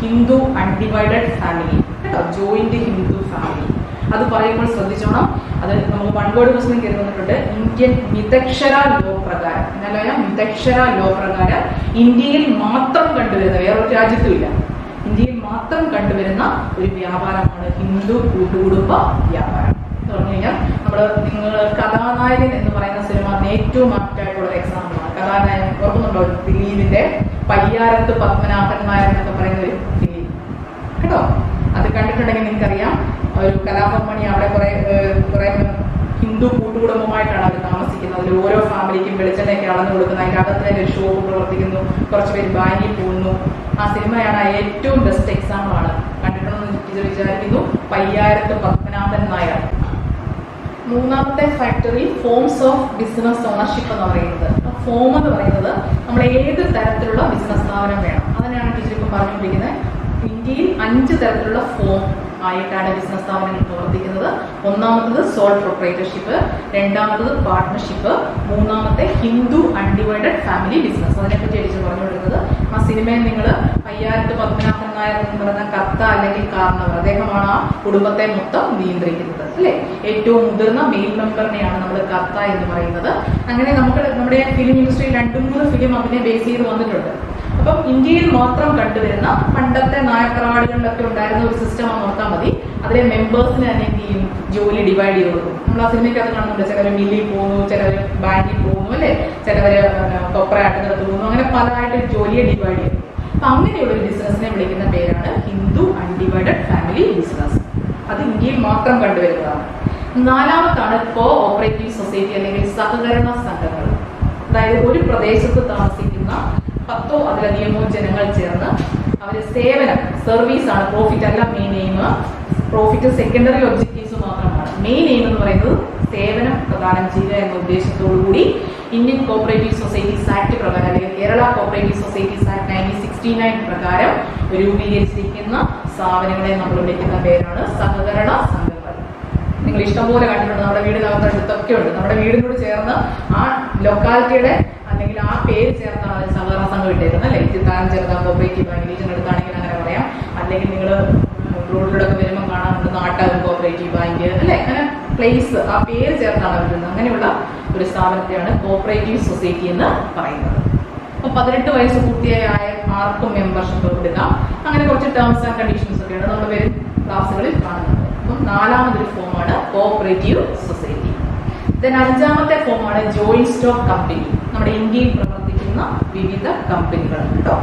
ഹിന്ദു അൺഡിവൈഡഡ് ഫാമിലി. കേട്ടോ, ജോയിന്റ് ഹിന്ദു ഫാമിലി. അത് പറയുമ്പോൾ ശ്രദ്ധിച്ചോണം, അത് നമുക്ക് വൺ വേർഡ് ക്വസ്റ്റ്യൻ കയറി വന്നിട്ടുണ്ട്. ഇന്ത്യൻ മിതക്ഷര ലോ പ്രകാരം, എന്നല്ല മിതക്ഷര ലോ പ്രകാരം ഇന്ത്യയിൽ മാത്രം കണ്ടുവരുന്ന, വേറൊരു രാജ്യത്തും ഇല്ല, ഇന്ത്യയിൽ മാത്രം കണ്ടുവരുന്ന ഒരു വ്യാപാരമാണ് ഹിന്ദു കൂട്ടുകുടുംബ വ്യാപാരം എന്ന് പറഞ്ഞു കഴിഞ്ഞാൽ. നിങ്ങൾ കഥാനായകൻ എന്ന് പറയുന്ന സിനിമ ഏറ്റവും ആപ്റ്റായിട്ടുള്ള ഒരു എക്സാമ്പിളാണ്. കഥാനായകൻ ഓർക്കുന്നുണ്ടോ? ദിലീപിന്റെ പയ്യാരത്ത് പത്മനാഭൻ നായർ എന്നൊക്കെ പറയുന്ന ഒരു ഫിലിം. കേട്ടോ, അത് കണ്ടിട്ടുണ്ടെങ്കിൽ നിങ്ങൾക്കറിയാം. ഒരു കലാഭവൻ അവിടെ കുറെ ഹിന്ദു കൂട്ടുകുടുംബമായിട്ടാണ് അവർ താമസിക്കുന്നത്. അതിൽ ഓരോ ഫാമിലിക്കും വെളിച്ചെണ്ണയൊക്കെ അളന്നു കൊടുക്കുന്നത്, അതിൻ്റെ അകത്ത് തന്നെ ഒരു ഷോപ്പ് പ്രവർത്തിക്കുന്നു, കുറച്ച് പേര് ബാങ്കിൽ പോകുന്നു. ആ സിനിമയാണ് ഏറ്റവും ബെസ്റ്റ് എക്സാമ്പിളാണ്. കണ്ടിട്ടുണ്ടെന്ന് വിചാരിക്കുന്നു, പയ്യാരത്ത് പത്മനാഭൻ നായർ. മൂന്നാമത്തെ factory forms of business ownership എന്ന് പറയുന്നത്. ഫോം എന്ന് പറയുന്നത് നമ്മൾ ഏത് തരത്തിലുള്ള ബിസിനസ് സ്ഥാപനം വേണം, അതിനാണ് ടീച്ചർ ഇപ്പം പറഞ്ഞുകൊണ്ടിരിക്കുന്നത്. ഇന്ത്യയിൽ 5 തരത്തിലുള്ള ഫോം ആയിട്ടാണ് ബിസിനസ് സ്ഥാപനങ്ങൾ പ്രവർത്തിക്കുന്നത്. ഒന്നാമത്തത് സോൾ പ്രൊപ്രൈറ്റർഷിപ്പ്, രണ്ടാമത്തത് പാർട്ട്ണർഷിപ്പ്, മൂന്നാമത്തെ ഹിന്ദു അൺഡിവൈഡഡ് ഫാമിലി ബിസിനസ്. അതിനെപ്പറ്റി ടീച്ചർ പറഞ്ഞുകൊടുക്കുന്നത്. ആ സിനിമയിൽ നിങ്ങൾ പയ്യാരത്ത് പത്മനാഭൻ നായർ എന്ന് പറയുന്ന കർത്ത അല്ലെങ്കിൽ കാരണവർ, അദ്ദേഹമാണ് ആ കുടുംബത്തെ മൊത്തം നിയന്ത്രിക്കുന്നത്, അല്ലെ? ഏറ്റവും മുതിർന്ന മെയിൻ മെമ്പറിനെയാണ് നമ്മൾ കർത്ത എന്ന് പറയുന്നത്. അങ്ങനെ നമ്മുടെ ഫിലിം ഇൻഡസ്ട്രിയിൽ 2-3 ഫിലിം അതിനെ ബേസ് ചെയ്ത് വന്നിട്ടുണ്ട്. അപ്പം ഇന്ത്യയിൽ മാത്രം കണ്ടുവരുന്ന പണ്ടത്തെ നായക്കറാടുകളിലൊക്കെ ഉണ്ടായിരുന്ന ഒരു സിസ്റ്റം നോക്കാൻ മതി. അതിലെ മെമ്പേഴ്സിന് തന്നെ എന്ത് ചെയ്യും? ജോലി ഡിവൈഡ് ചെയ്ത് കൊടുക്കും. നമ്മൾ ആ സിനിമയ്ക്കകത്ത് കാണുന്നുണ്ട്, ചിലവർ മില്ലിൽ പോകുന്നു, ചിലവർ ബാങ്കിൽ പോകുന്നു, അല്ലെ? ചിലവര് കൊപ്ര ആട്ടുന്നത് പോകുന്നു, അങ്ങനെ പലതായിട്ട് ജോലിയെ ഡിവൈഡ് ചെയ്യും. അപ്പൊ അങ്ങനെയുള്ള ഒരു ബിസിനസിനെ വിളിക്കുന്ന പേരാണ് ഹിന്ദു അൺഡിവൈഡഡ് ഫാമിലി ബിസിനസ്. അത് ഇന്ത്യയിൽ മാത്രം കണ്ടുവരുന്നതാണ്. നാലാമത്താണ് കോ ഓപ്പറേറ്റീവ് സൊസൈറ്റി അല്ലെങ്കിൽ സഹകരണ സംഘങ്ങൾ. അതായത് ഒരു പ്രദേശത്ത് താമസിക്കുന്ന 10 അതിലധികമോ ജനങ്ങൾ ചേർന്ന് അവര് സേവനം, സർവീസ് ആണ്, പ്രോഫിറ്റ് അല്ല main aim. Profit secondary objectives മാത്രമാണ്. മെയിൻ എയിം എന്ന് പറയുന്നത് സേവനം പ്രദാനം ചെയ്യുക എന്ന ഉദ്ദേശത്തോടു കൂടി ഇന്ത്യൻ കോപ്പറേറ്റീവ് സൊസൈറ്റീസ് ആക്ട് പ്രകാരം, അല്ലെങ്കിൽ കേരള കോപ്പറേറ്റീവ് സൊസൈറ്റീസ് ആക്ട് 1969 പ്രകാരം രൂപീകരിച്ചിരിക്കുന്ന സ്ഥാപനങ്ങളെ നമ്മൾ വിളിക്കുന്ന പേരാണ് സഹകരണ സംഘങ്ങൾ. നിങ്ങൾ ഇഷ്ടംപോലെ കണ്ടിട്ടുണ്ട്, നമ്മുടെ വീടിനകത്തടുത്തൊക്കെ ഉണ്ട്. നമ്മുടെ വീടിനോട് ചേർന്ന് ആ ലൊക്കാലിറ്റിയുടെ അല്ലെങ്കിൽ ആ പേര് ചേർത്താണ് അതിന് സഹകരണ സംഘം ഇട്ടേക്കുന്നത്, അല്ലെ? ചിത്താനം ചെറുതാ കോപ്പറേറ്റീവ് ബാങ്ക്, അടുത്താണെങ്കിൽ അങ്ങനെ പറയാം. അല്ലെങ്കിൽ നിങ്ങൾ റോഡിലൂടെ ഒക്കെ വരുമ്പോൾ കാണാറുണ്ട് നാട്ടാകും കോപ്പറേറ്റീവ് ബാങ്ക്, അല്ലെ? അങ്ങനെ പ്ലേസ് ആ പേര് ചേർത്താണ് വരുന്നത്. അങ്ങനെയുള്ള ഒരു സ്ഥാപനത്തെയാണ് കോപ്പറേറ്റീവ് സൊസൈറ്റി എന്ന് പറയുന്നത്. അപ്പൊ 18 വയസ്സ് പൂർത്തിയായ ആർക്കും മെമ്പർഷിപ്പ് എടുക്കാം. അങ്ങനെ കുറച്ച് ടേംസ് ആൻഡ് കണ്ടീഷൻസ് ഒക്കെയാണ് നമ്മൾ വരും ക്ലാസ്സുകളിൽ കാണുന്നത്. അപ്പം നാലാമതൊരു ഫോമാണ് കോപ്പറേറ്റീവ് സൊസൈറ്റി. ദെൻ 5ാമത്തെ ഫോമാണ് ജോയിന്റ് സ്റ്റോക്ക് കമ്പനി. നമ്മുടെ ഇന്ത്യയിൽ പ്രവർത്തിക്കുന്ന വിവിധ കമ്പനികൾ. കേട്ടോ,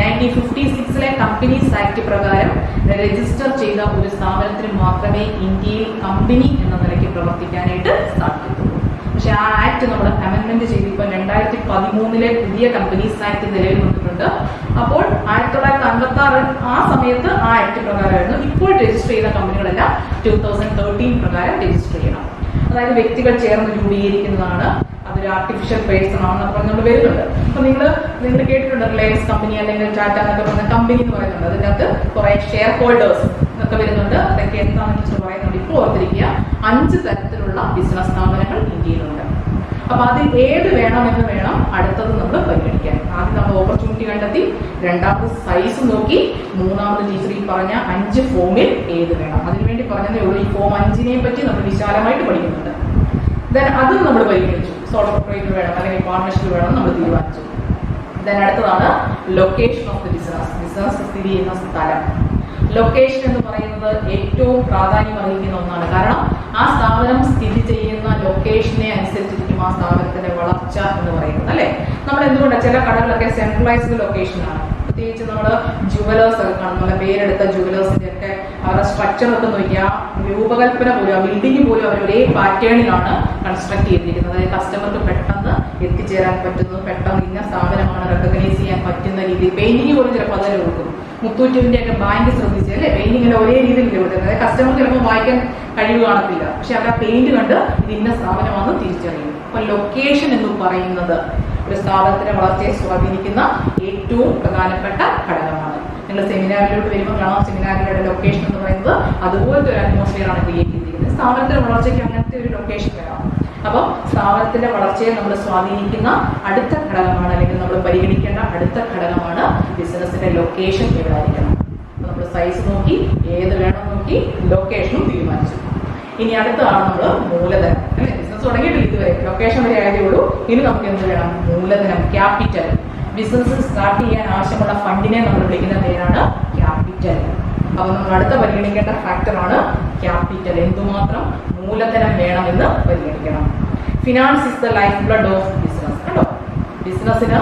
1956 കമ്പനീസ് ആക്ട് പ്രകാരം രജിസ്റ്റർ ചെയ്ത ഒരു സ്ഥാപനത്തിന് മാത്രമേ ഇന്ത്യയിൽ കമ്പനി എന്ന നിലയ്ക്ക് പ്രവർത്തിക്കാനായിട്ട് സാധിക്കത്തുള്ളൂ. പക്ഷെ ആ ആക്ട് നമ്മൾ അമെൻമെന്റ് ചെയ്ത് ഇപ്പോൾ 2013 പുതിയ കമ്പനീസ് ആക്ട് നിലവിൽ വന്നിട്ടുണ്ട്. അപ്പോൾ 1956 ആ സമയത്ത് ആ ആക്ട് പ്രകാരമായിരുന്നു. ഇപ്പോൾ രജിസ്റ്റർ ചെയ്ത കമ്പനികളെല്ലാം 2013 പ്രകാരം രജിസ്റ്റർ ചെയ്യണം. അതായത് വ്യക്തികൾ ചേർന്ന് രൂപീകരിക്കുന്നതാണ്. അതൊരു ആർട്ടിഫിഷ്യൽ പേഴ്സൺ ആണെന്നൊക്കെ പറഞ്ഞുകൊണ്ട് വരുന്നുണ്ട്. അപ്പൊ നിങ്ങൾ കേട്ടിട്ടുണ്ട് റിലയൻസ് കമ്പനി അല്ലെങ്കിൽ ടാറ്റ എന്നൊക്കെ പറഞ്ഞ കമ്പനി എന്ന് പറയുന്നുണ്ട്. അതിൻ്റെ അകത്ത് കുറെ ഷെയർ ഹോൾഡേഴ്സ് എന്നൊക്കെ വരുന്നുണ്ട്. അതൊക്കെ എന്താണെന്ന് വെച്ചാൽ പറയുന്നുണ്ട്. ഇപ്പോൾ ഓർത്തിരിക്കുക, 5 തരത്തിലുള്ള ബിസിനസ് സ്ഥാപനങ്ങൾ ഇന്ത്യയിലുണ്ട്. അപ്പൊ അതിൽ ഏത് വേണമെന്ന് വേണം അടുത്തത് നമ്മൾ പരിഗണിക്കാൻ. ആദ്യം നമ്മൾ ഓപ്പർച്യൂണിറ്റി കണ്ടെത്തി, രണ്ടാമത് സൈസ് നോക്കി, മൂന്നാമത് ടീച്ചർ ഈ പറഞ്ഞ 5 ഫോമിൽ ഏത് വേണം. അതിനുവേണ്ടി പറഞ്ഞതേ ഉള്ളൂ. ഈ ഫോം 5നെ പറ്റി നമ്മൾ വിശാലമായിട്ട് പഠിക്കുന്നുണ്ട്. ദെൻ അതും നമ്മൾ പരിഗണിച്ചു. സോൾ പ്രൊപ്രൈറ്റർ വേണം അല്ലെങ്കിൽ പാർട്ണർഷിപ്പ് വേണം നമ്മൾ തീരുമാനിച്ചു. ദെൻ അടുത്തതാണ് location of the business. Business സ്ഥിതി ചെയ്യുന്ന സ്ഥലം. ലൊക്കേഷൻ എന്ന് പറയുന്നത് ഏറ്റവും പ്രാധാന്യം അർഹിക്കുന്ന ഒന്നാണ്. കാരണം ആ സ്ഥാപനം സ്ഥിതി ചെയ്യുന്ന ലൊക്കേഷനെ അനുസരിച്ചിരിക്കും ആ സ്ഥാപനത്തിന്റെ വളർച്ച എന്ന് പറയുന്നത്, അല്ലെ? നമ്മൾ എന്തുകൊണ്ടാണ് ചില കടകളൊക്കെ സെൻട്രലൈസ്ഡ് ലൊക്കേഷനാണ്. പ്രത്യേകിച്ച് നമ്മൾ ജുവലേഴ്സ് ഒക്കെ കാണും, നല്ല പേരെടുത്ത ജുവലേഴ്സിന്റെ ഒക്കെ അവരുടെ സ്ട്രക്ചർ ഒക്കെ നോക്കിയാൽ രൂപകൽപ്പന പോലും ആ ബിൽഡിംഗ് പോലും അവർ ഒരേ പാറ്റേണിലാണ് കൺസ്ട്രക്ട് ചെയ്തിരിക്കുന്നത്. അതായത് കസ്റ്റമർക്ക് പെട്ടെന്ന് എത്തിച്ചേരാൻ പറ്റുന്നു, പെട്ടെന്ന് ഇന്ന സ്ഥാപനമാണ് റെക്കഗ്നൈസ് ചെയ്യാൻ പറ്റുന്ന രീതിയിൽ. പെയിന്റിങ് പോലും ചിലപ്പോൾ അതിൽ കൊടുക്കും. മുത്തൂറ്റിന്റെ ഒക്കെ ബാങ്ക് ശ്രദ്ധിച്ച് അല്ലെ, പെയിന്റിംഗ് എല്ലാം ഒരേ രീതിയിൽ കൊടുക്കുന്നത്. അതായത് കസ്റ്റമർക്ക് ചിലപ്പോൾ വായിക്കാൻ കഴിവ് കാണത്തില്ല, പക്ഷെ അവർ ആ പെയിന്റ് കണ്ട് ഇത് ഇന്ന സ്ഥാപനമാണെന്ന് തിരിച്ചറിയും. അപ്പൊ ലൊക്കേഷൻ എന്ന് പറയുന്നത് ഒരു സ്ഥാപനത്തിന്റെ വളർച്ചയെ സ്വാധീനിക്കുന്ന ഏറ്റവും പ്രധാനപ്പെട്ട ഘടകമാണ്. നിങ്ങൾ സെമിനാറിലോട്ട് വരുമ്പോൾ കാണാം, സെമിനാറിലുള്ള ലൊക്കേഷൻ എന്ന് പറയുന്നത് അതുപോലത്തെ ഒരു അറ്റ്മോസ്ഫിയർ ആണ് ക്രിയേറ്റ് ചെയ്തിരിക്കുന്നത്. സ്ഥാപനത്തിന്റെ വളർച്ചയ്ക്ക് അങ്ങനത്തെ ഒരു ലൊക്കേഷൻ വേണം. അപ്പം സ്ഥാപനത്തിന്റെ വളർച്ചയെ നമ്മൾ സ്വാധീനിക്കുന്ന അടുത്ത ഘടകമാണ്, അല്ലെങ്കിൽ നമ്മൾ പരിഗണിക്കേണ്ട അടുത്ത ഘടകമാണ് ബിസിനസിന്റെ ലൊക്കേഷൻ എവിടെ ആയിരിക്കണം. നമ്മൾ സൈസ് നോക്കി, ഏത് വേണം നോക്കി, ലൊക്കേഷനും തീരുമാനിച്ചു. ഇനി അടുത്തതാണ് നമ്മൾ മൂലധനം അല്ലെ. ബിസിനസ് തുടങ്ങിയിട്ടില്ല ഇതുവരെ, ലൊക്കേഷൻ വരെ ആയതേ ഉള്ളൂ. ഇനി നമുക്ക് എന്ത് വേണം? മൂലധനം, ക്യാപിറ്റൽ. ബിസിനസ് സ്റ്റാർട്ട് ചെയ്യാൻ ആവശ്യമുള്ള ഫണ്ടിനെ നമ്മൾ വിളിക്കുന്ന പേരാണ് ക്യാപിറ്റൽ. അപ്പൊ നമ്മൾ അടുത്ത പരിഗണിക്കേണ്ട ഫാക്ടറാണ് ക്യാപിറ്റൽ. എന്തുമാത്രം മൂലധനം വേണമെന്ന് പരിഗണിക്കണം. Finance is the life blood of business. കണ്ടോ, ബിസിനസ്സിന്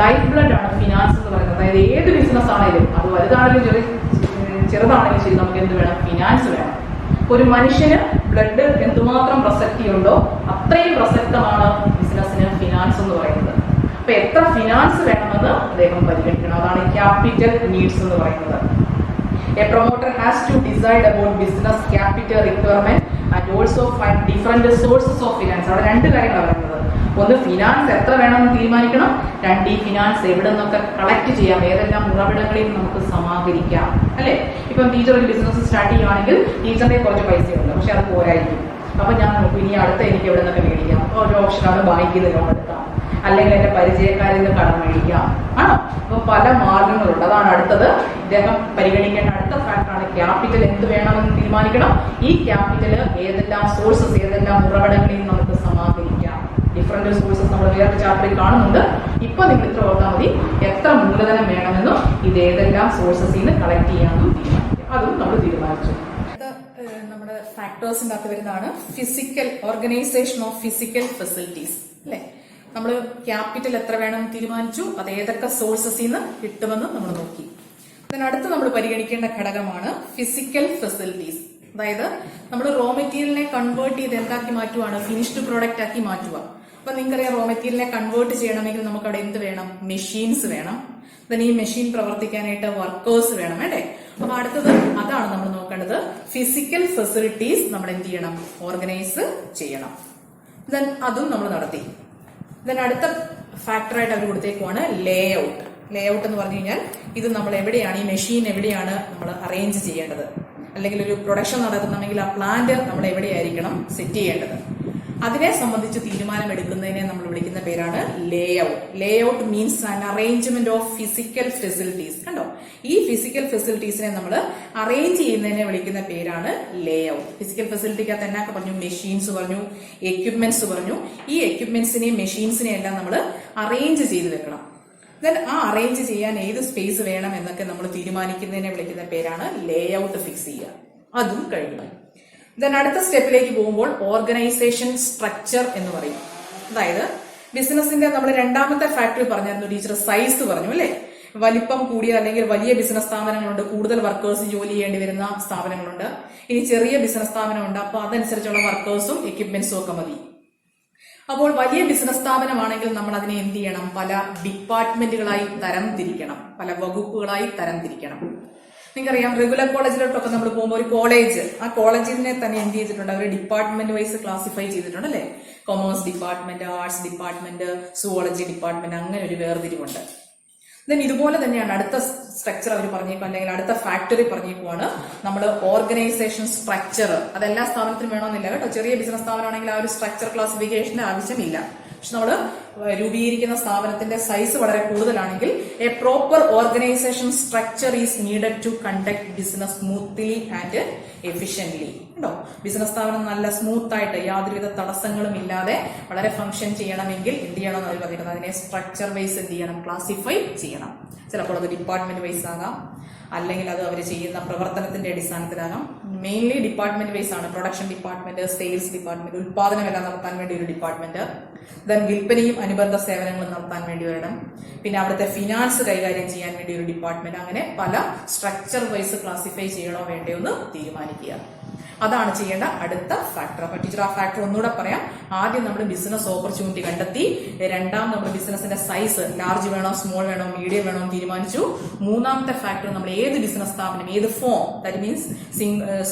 ലൈഫ് ബ്ലഡ് ആണ് ഫിനാൻസ് എന്ന് പറയുന്നത്. അതായത് ഏത് ബിസിനസ് ആണെങ്കിലും, അത് വലുതാണെങ്കിലും ചെറുതാണെങ്കിലും ശരി, നമുക്ക് എന്ത് വേണം? ഫിനാൻസ് വേണം. ഒരു മനുഷ്യന് ബ്ലഡ് എന്തുമാത്രം പ്രസക്തിയുണ്ടോ അത്രയും പ്രസക്തമാണ് ബിസിനസ്സിന് ഫിനാൻസ് എന്ന് പറയുന്നത്. അപ്പൊ എത്ര ഫിനാൻസ് വേണമെന്ന് അദ്ദേഹം പരിഗണിക്കണം. അതാണ് ക്യാപിറ്റൽ നീഡ്സ് എന്ന് പറയുന്നത്. A promoter has to decide about business capital requirement and also find different sources of finance. അവിടെ രണ്ട് കാര്യങ്ങളാണ് പറയുന്നത്. ഒന്ന്, ഫിനാൻസ് എത്ര വേണമെന്ന് തീരുമാനിക്കണം. രണ്ട്, ഈ ഫിനാൻസ് എവിടെ നിന്നൊക്കെ കളക്ട് ചെയ്യാം, ഏതെല്ലാം ഉറവിടങ്ങളിൽ നമുക്ക് സമാഹരിക്കാം അല്ലെ. ഇപ്പം ടീച്ചർ ഒരു ബിസിനസ് സ്റ്റാർട്ട് ചെയ്യുകയാണെങ്കിൽ ടീച്ചറിന്റെ കുറച്ച് പൈസയുണ്ട്, പക്ഷെ അത് പോരായിരിക്കും. അപ്പൊ ഞാൻ നോക്കും, ഇനി അടുത്ത എനിക്ക് എവിടെ നിന്നൊക്കെ മേടിക്കാം. ഒരു ഓപ്ഷനാണ് ബാങ്കിൽ നിന്ന് ലോൺ എടുക്കാം, അല്ലെങ്കിൽ എന്റെ പരിചയക്കാരിൽ നിന്ന് കടം മേടിക്കാം. ആണോ? അപ്പൊ പല മാർഗങ്ങളുണ്ട്. അതാണ് അടുത്തത് ഇദ്ദേഹം പരിഗണിക്കേണ്ട അടുത്ത ഫാക്ടറാണ് ക്യാപിറ്റൽ. എന്ത് വേണമെന്ന് തീരുമാനിക്കണം. ഈ ക്യാപിറ്റൽ ഏതെല്ലാം സോഴ്സസ്, ഏതെല്ലാം ഉറവിടങ്ങളിൽ നമുക്ക് സമാഹരിക്കാം. ഡിഫറെന്റ് സോഴ്സസ് നമ്മൾ വേറെ ചാപ്റ്ററിൽ കാണുന്നുണ്ട്. ഇപ്പൊ നിങ്ങൾ ഇത്ര ഓർത്താൽ മതി, എത്ര മൂലധനം വേണമെന്നും ഇത് ഏതെല്ലാം സോഴ്സസിൽ നിന്ന് കളക്ട് ചെയ്യാമെന്നും തീരുമാനിക്കാം. അതും നമ്മൾ തീരുമാനിച്ചു. നമ്മുടെ ഫാക്ടേഴ്സിന്റെ അകത്ത് വരുന്നതാണ് physical organisation of physical facilities അല്ലെ. നമ്മൾ ക്യാപിറ്റൽ എത്ര വേണം തീരുമാനിച്ചു, അത് ഏതൊക്കെ സോഴ്സസിൽ നിന്ന് കിട്ടുമെന്ന് നമ്മൾ നോക്കി. അടുത്ത് നമ്മൾ പരിഗണിക്കേണ്ട ഘടകമാണ് ഫിസിക്കൽ ഫെസിലിറ്റീസ്. അതായത് നമ്മൾ റോ മെറ്റീരിയലിനെ കൺവേർട്ട് ചെയ്ത് എന്താക്കി മാറ്റുവാണ്? ഫിനിഷ്ഡ് പ്രോഡക്റ്റ് ആക്കി മാറ്റുക. അപ്പൊ നിങ്ങൾക്കറിയാം, റോ മെറ്റീരിയലിനെ കൺവേർട്ട് ചെയ്യണമെങ്കിൽ നമുക്ക് അവിടെ എന്ത് വേണം? മെഷീൻസ് വേണം. then ഈ മെഷീൻ പ്രവർത്തിക്കാനായിട്ട് വർക്കേഴ്സ് വേണം അല്ലേ. അപ്പൊ അടുത്തത് അതാണ് നമ്മൾ നോക്കേണ്ടത്. ഫിസിക്കൽ ഫെസിലിറ്റീസ് നമ്മൾ എന്ത് ചെയ്യണം? ഓർഗനൈസ് ചെയ്യണം. then അതും നമ്മൾ നടത്തി. അടുത്ത ഫാക്ടറായിട്ട് അവർ കൊടുത്തേക്കുവാണ് ലേ ഔട്ട്. ലേ ഔട്ട് എന്ന് പറഞ്ഞു കഴിഞ്ഞാൽ ഇത് നമ്മൾ എവിടെയാണ്, ഈ മെഷീൻ എവിടെയാണ് നമ്മൾ അറേഞ്ച് ചെയ്യേണ്ടത്, അല്ലെങ്കിൽ ഒരു പ്രൊഡക്ഷൻ നടത്തണമെങ്കിൽ ആ പ്ലാന്റ് നമ്മൾ എവിടെയായിരിക്കണം സെറ്റ് ചെയ്യേണ്ടത്, അതിനെ സംബന്ധിച്ച് തീരുമാനമെടുക്കുന്നതിനെ നമ്മൾ വിളിക്കുന്ന പേരാണ് ലേ out. Leh out means an arrangement of physical facilities. കണ്ടോ, ഈ ഫിസിക്കൽ ഫെസിലിറ്റീസിനെ നമ്മൾ അറേഞ്ച് ചെയ്യുന്നതിനെ വിളിക്കുന്ന പേരാണ് ലേ ഔട്ട്. ഫിസിക്കൽ ഫെസിലിറ്റിക്കകത്ത് എന്നൊക്കെ പറഞ്ഞു? മെഷീൻസ് പറഞ്ഞു, എക്യുപ്മെന്റ്സ് പറഞ്ഞു. ഈ എക്യുപ്മെന്റ്സിനെയും മെഷീൻസിനെയും എല്ലാം നമ്മൾ അറേഞ്ച് ചെയ്ത് വെക്കണം. ദെൻ ആ അറേഞ്ച് ചെയ്യാൻ ഏത് സ്പേസ് വേണം എന്നൊക്കെ നമ്മൾ തീരുമാനിക്കുന്നതിനെ വിളിക്കുന്ന പേരാണ് ലേ ഔട്ട് ഫിക്സ് ചെയ്യുക. അതും കഴിഞ്ഞു. ദെൻ അടുത്ത സ്റ്റെപ്പിലേക്ക് പോകുമ്പോൾ ഓർഗനൈസേഷൻ സ്ട്രക്ചർ എന്ന് പറയും. അതായത് ബിസിനസിന്റെ നമ്മൾ രണ്ടാമത്തെ ഫാക്ടറി പറഞ്ഞായിരുന്നു ടീച്ചർ, സൈസ് പറഞ്ഞു അല്ലെ. വലിപ്പം കൂടിയ അല്ലെങ്കിൽ വലിയ ബിസിനസ് സ്ഥാപനങ്ങളുണ്ട്, കൂടുതൽ വർക്കേഴ്സ് ജോലി ചെയ്യേണ്ടി വരുന്ന സ്ഥാപനങ്ങളുണ്ട്. ഇനി ചെറിയ ബിസിനസ് സ്ഥാപനമുണ്ട്, അപ്പൊ അതനുസരിച്ചുള്ള വർക്കേഴ്സും എക്യുപ്മെന്റ്സും ഒക്കെ മതി. അപ്പോൾ വലിയ ബിസിനസ് സ്ഥാപനമാണെങ്കിൽ നമ്മൾ അതിനെ എന്ത് ചെയ്യണം? പല ഡിപ്പാർട്ട്മെന്റുകളായി തരം തിരിക്കണം, പല വകുപ്പുകളായി തരം തിരിക്കണം. നിങ്ങൾക്കറിയാം, റെഗുലർ കോളേജിലോട്ടൊക്കെ നമ്മൾ പോകുമ്പോൾ ഒരു കോളേജ്, ആ കോളേജിനെ തന്നെ എന്ത് ചെയ്തിട്ടുണ്ട്? അവർ ഡിപ്പാർട്ട്മെന്റ് വൈസ് ക്ലാസിഫൈ ചെയ്തിട്ടുണ്ട് അല്ലെ. Commerce department, arts department, zoology department, അങ്ങനെ ഒരു വേർതിരിവുണ്ട്. ദെൻ ഇതുപോലെ തന്നെയാണ് അടുത്ത സ്ട്രക്ചർ അവർ പറഞ്ഞേക്കും, അല്ലെങ്കിൽ അടുത്ത ഫാക്ടറി പറഞ്ഞേക്കുവാണ് നമ്മൾ ഓർഗനൈസേഷൻ സ്ട്രക്ചർ. അതെല്ലാ സ്ഥാപനത്തിനും വേണമെന്നില്ല കേട്ടോ. ചെറിയ ബിസിനസ് സ്ഥാപനമാണെങ്കിൽ ആ ഒരു സ്ട്രക്ചർ ക്ലാസിഫിക്കേഷന്റെ ആവശ്യമില്ല. പക്ഷെ നമ്മൾ രൂപീകരിക്കുന്ന സ്ഥാപനത്തിന്റെ സൈസ് വളരെ കൂടുതലാണെങ്കിൽ a proper organisation structure is needed to conduct business smoothly and efficiently. കേട്ടോ, ബിസിനസ് സ്ഥാപനം നല്ല സ്മൂത്ത് ആയിട്ട് യാതൊരുവിധ തടസ്സങ്ങളും ഇല്ലാതെ വളരെ ഫംഗ്ഷൻ ചെയ്യണമെങ്കിൽ എന്ത് ചെയ്യണം എന്ന് പറയുന്നത്, അതിനെ സ്ട്രക്ചർ വൈസ് എന്ത് ചെയ്യണം? ക്ലാസിഫൈ ചെയ്യണം. ചിലപ്പോൾ അത് ഡിപ്പാർട്ട്മെന്റ് വൈസ് ആകാം, അല്ലെങ്കിൽ അത് അവർ ചെയ്യുന്ന പ്രവർത്തനത്തിന്റെ അടിസ്ഥാനത്തിലാകാം. മെയിൻലി ഡിപ്പാർട്ട്മെന്റ് വൈസ് ആണ്. പ്രൊഡക്ഷൻ ഡിപ്പാർട്ട്മെന്റ്, സെയിൽസ് ഡിപ്പാർട്ട്മെന്റ്, ഉൽപാദനമെല്ലാം നടത്താൻ വേണ്ടി ഒരു ഡിപ്പാർട്ട്മെന്റ്, ദെൻ വിൽപ്പനയും അനുബന്ധ സേവനങ്ങളും നടത്താൻ വേണ്ടി വരണം, പിന്നെ അവിടുത്തെ ഫിനാൻസ് കൈകാര്യം ചെയ്യാൻ വേണ്ടി ഒരു ഡിപ്പാർട്ട്മെന്റ്. അങ്ങനെ പല സ്ട്രക്ചർ വൈസ് ക്ലാസിഫൈ ചെയ്യണോ വേണ്ടയോ എന്ന് തീരുമാനിക്കുക. അതാണ് ചെയ്യേണ്ട അടുത്ത ഫാക്ടർ. അപ്പൊ ടീച്ചർ ആ ഫാക്ടർ ഒന്നുകൂടെ പറയാം. ആദ്യം നമ്മൾ ബിസിനസ് ഓപ്പർച്യൂണിറ്റി കണ്ടെത്തി, രണ്ടാം നമ്മൾ ബിസിനസിന്റെ സൈസ് ലാർജ് വേണോ സ്മോൾ വേണോ മീഡിയം വേണോ എന്ന് തീരുമാനിച്ചു. മൂന്നാമത്തെ ഫാക്ടർ നമ്മൾ ഏത് ബിസിനസ് സ്ഥാപനം, ഏത് form, that means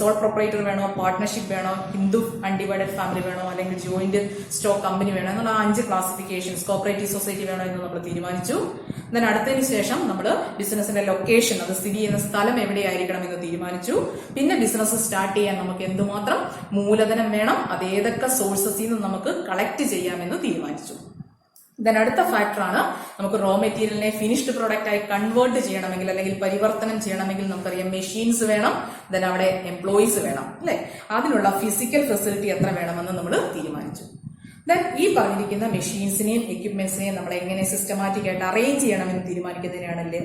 soul proprietor വേണോ, പാർട്ട്ണർഷിപ്പ് വേണോ, ഹിന്ദു അൺഡിവൈഡഡ് ഫാമിലി വേണോ, അല്ലെങ്കിൽ ജോയിന്റ് സ്റ്റോക്ക് കമ്പനി വേണോ എന്നുള്ള 5 ക്ലാസിഫിക്കേഷൻസ്, കോപ്പറേറ്റീവ് സൊസൈറ്റി വേണോ എന്ന് നമ്മൾ തീരുമാനിച്ചു. ദെൻ അടുത്തതിന് ശേഷം നമ്മൾ ബിസിനസിന്റെ ലൊക്കേഷൻ, അത് സ്ഥിതി ചെയ്യുന്ന സ്ഥലം എവിടെയായിരിക്കണം എന്ന് തീരുമാനിച്ചു. പിന്നെ ബിസിനസ് സ്റ്റാർട്ട് ചെയ്യാൻ നമുക്ക് എന്തുമാത്രം മൂലധനം വേണം, അത് ഏതൊക്കെ സോഴ്സസിൽ നിന്ന് നമുക്ക് കളക്ട് ചെയ്യാമെന്ന് തീരുമാനിച്ചു. ദെൻ അടുത്ത ഫാക്ടറാണ് നമുക്ക് റോ മെറ്റീരിയലിനെ ഫിനിഷ്ഡ് പ്രോഡക്റ്റ് ആയി കൺവേർട്ട് ചെയ്യണമെങ്കിൽ അല്ലെങ്കിൽ പരിവർത്തനം ചെയ്യണമെങ്കിൽ നമുക്കറിയാം മെഷീൻസ് വേണം, ദെൻ അവിടെ എംപ്ലോയീസ് വേണം അല്ലെ. അതിനുള്ള ഫിസിക്കൽ ഫെസിലിറ്റി എത്ര വേണമെന്ന് നമ്മൾ തീരുമാനിച്ചു. ദെൻ ഈ പറഞ്ഞിരിക്കുന്ന മെഷീൻസിനെയും എക്യുപ്മെന്റ്സിനെയും നമ്മൾ എങ്ങനെ സിസ്റ്റമാറ്റിക് ആയിട്ട് അറേഞ്ച് ചെയ്യണമെന്ന് തീരുമാനിക്കുന്നതിനാണ് ലേ